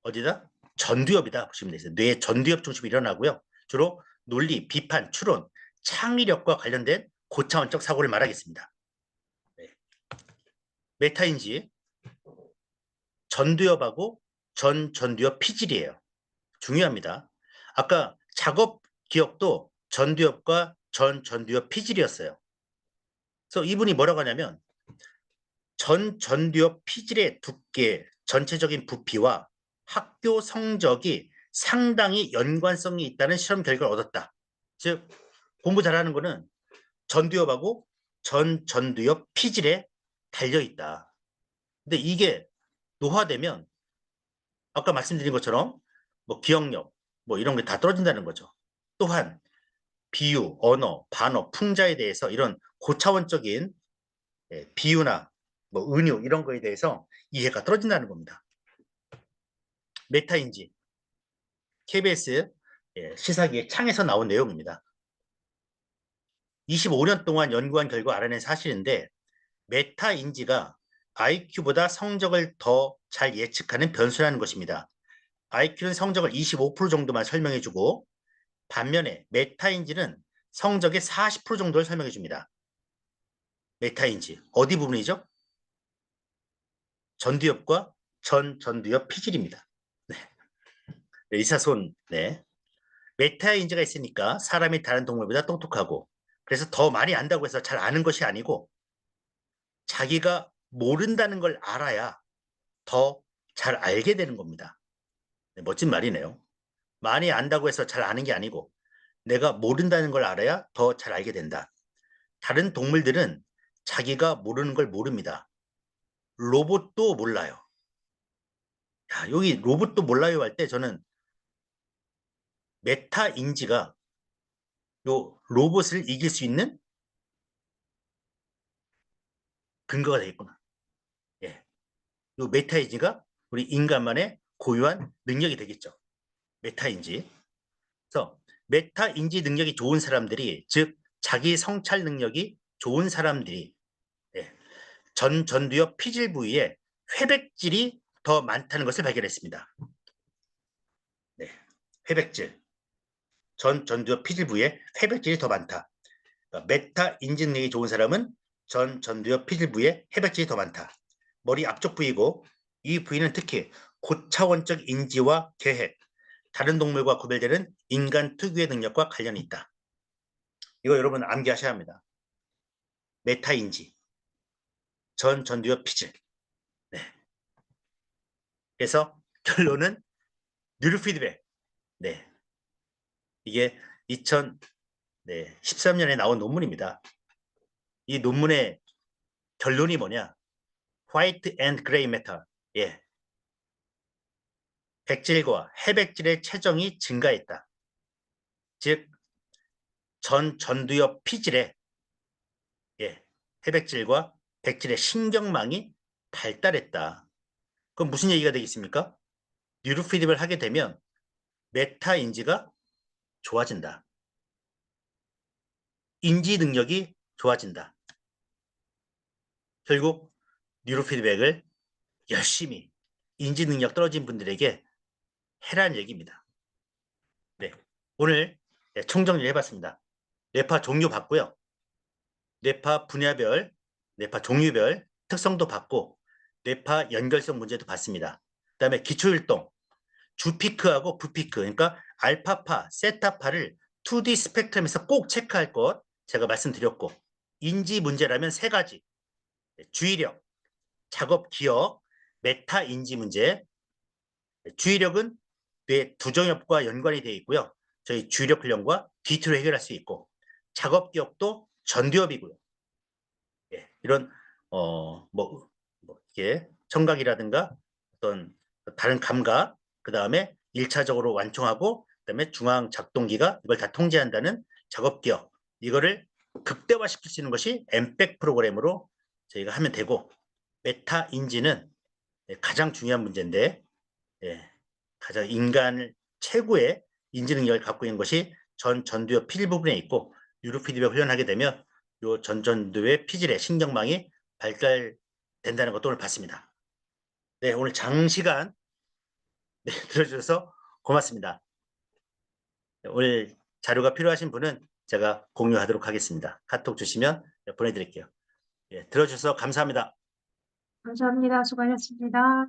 어디다? 전두엽이다 보시면 되세요. 뇌의 전두엽 중심이 일어나고요. 주로 논리, 비판, 추론, 창의력과 관련된 고차원적 사고를 말하겠습니다. 네. 메타인지 전두엽하고 전두엽 피질이에요. 중요합니다. 아까 작업 기억도 전두엽과 전두엽 피질이었어요. 그래서 이분이 뭐라고 하냐면 전두엽 피질의 두께, 전체적인 부피와 학교 성적이 상당히 연관성이 있다는 실험 결과를 얻었다. 즉 공부 잘하는 거는 전두엽하고 전두엽 피질에 달려있다. 근데 이게 노화되면 아까 말씀드린 것처럼 뭐 기억력 뭐 이런 게 다 떨어진다는 거죠. 또한 비유, 언어, 반어, 풍자에 대해서 이런 고차원적인 비유나 뭐 은유 이런 거에 대해서 이해가 떨어진다는 겁니다. 메타인지 KBS 시사기의 창에서 나온 내용입니다. 25년 동안 연구한 결과 알아낸 사실인데 메타인지가 IQ보다 성적을 더 잘 예측하는 변수라는 것입니다. IQ는 성적을 25% 정도만 설명해주고 반면에 메타인지는 성적의 40% 정도를 설명해줍니다. 메타인지 어디 부분이죠? 전두엽과 전두엽 피질입니다. 네. 의사손. 네. 메타인지가 있으니까 사람이 다른 동물보다 똑똑하고 그래서 더 많이 안다고 해서 잘 아는 것이 아니고 자기가 모른다는 걸 알아야 더 잘 알게 되는 겁니다. 네, 멋진 말이네요. 많이 안다고 해서 잘 아는 게 아니고 내가 모른다는 걸 알아야 더 잘 알게 된다. 다른 동물들은 자기가 모르는 걸 모릅니다. 로봇도 몰라요. 야, 여기 로봇도 몰라요 할 때 저는 메타 인지가 요 로봇을 이길 수 있는 근거가 되겠구나. 예. 요 메타 인지가 우리 인간만의 고유한 능력이 되겠죠. 메타 인지. 그래서 메타 인지 능력이 좋은 사람들이, 즉 자기 성찰 능력이 좋은 사람들이 예, 전두엽 피질 부위에 회백질이 더 많다는 것을 발견했습니다. 네, 회백질. 전두엽 피질 부위에 회백질이 더 많다. 그러니까 메타 인지 능력이 좋은 사람은 전두엽 피질 부위에 회백질이 더 많다. 머리 앞쪽 부위고 이 부위는 특히 고차원적 인지와 계획, 다른 동물과 구별되는 인간 특유의 능력과 관련이 있다. 이거 여러분 암기하셔야 합니다. 메타 인지, 전두엽 피질. 네. 그래서 결론은 뉴로 피드백. 네. 이게 2013년에 나온 논문입니다. 이 논문의 결론이 뭐냐? 화이트 앤 그레이 메탈. 예. 백질과 해백질의 체정이 증가했다. 즉 전두엽 피질에 예, 해백질과 백질의 신경망이 발달했다. 그럼 무슨 얘기가 되겠습니까? 뉴로 피드백을 하게 되면 메타 인지가 좋아진다. 인지 능력이 좋아진다. 결국 뉴로 피드백을 열심히 인지 능력 떨어진 분들에게 해라는 얘기입니다. 네, 오늘 총정리 해봤습니다. 뇌파 종류 봤고요. 뇌파 분야별, 뇌파 종류별 특성도 봤고 뇌파 연결성 문제도 봤습니다. 그 다음에 기초율동, 주피크하고 부피크, 그러니까 알파파, 세타파를 2D 스펙트럼에서 꼭 체크할 것 제가 말씀드렸고 인지 문제라면 세 가지, 주의력, 작업 기억, 메타 인지 문제. 주의력은 뇌 두정엽과 연관이 되어 있고요. 저희 주의력 훈련과 뒤틀어 해결할 수 있고 작업 기억도 전두엽이고요. 예, 이런 이게 청각이라든가 어떤 다른 감각, 그 다음에 1차적으로 완충하고 그다음에 중앙 작동기가 이걸 다 통제한다는 작업 기억, 이거를 극대화시킬 수 있는 것이 엠팩 프로그램으로 저희가 하면 되고 메타 인지는 가장 중요한 문제인데 예, 가장 인간을 최고의 인지 능력을 갖고 있는 것이 전두엽 피질 부분에 있고 뉴로 피드백 훈련하게 되면 요 전두엽 피질의 신경망이 발달된다는 것도 오늘 봤습니다. 네, 오늘 장시간 네, 들어주셔서 고맙습니다. 오늘 자료가 필요하신 분은 제가 공유하도록 하겠습니다. 카톡 주시면 보내드릴게요. 예, 들어주셔서 감사합니다. 감사합니다. 수고하셨습니다.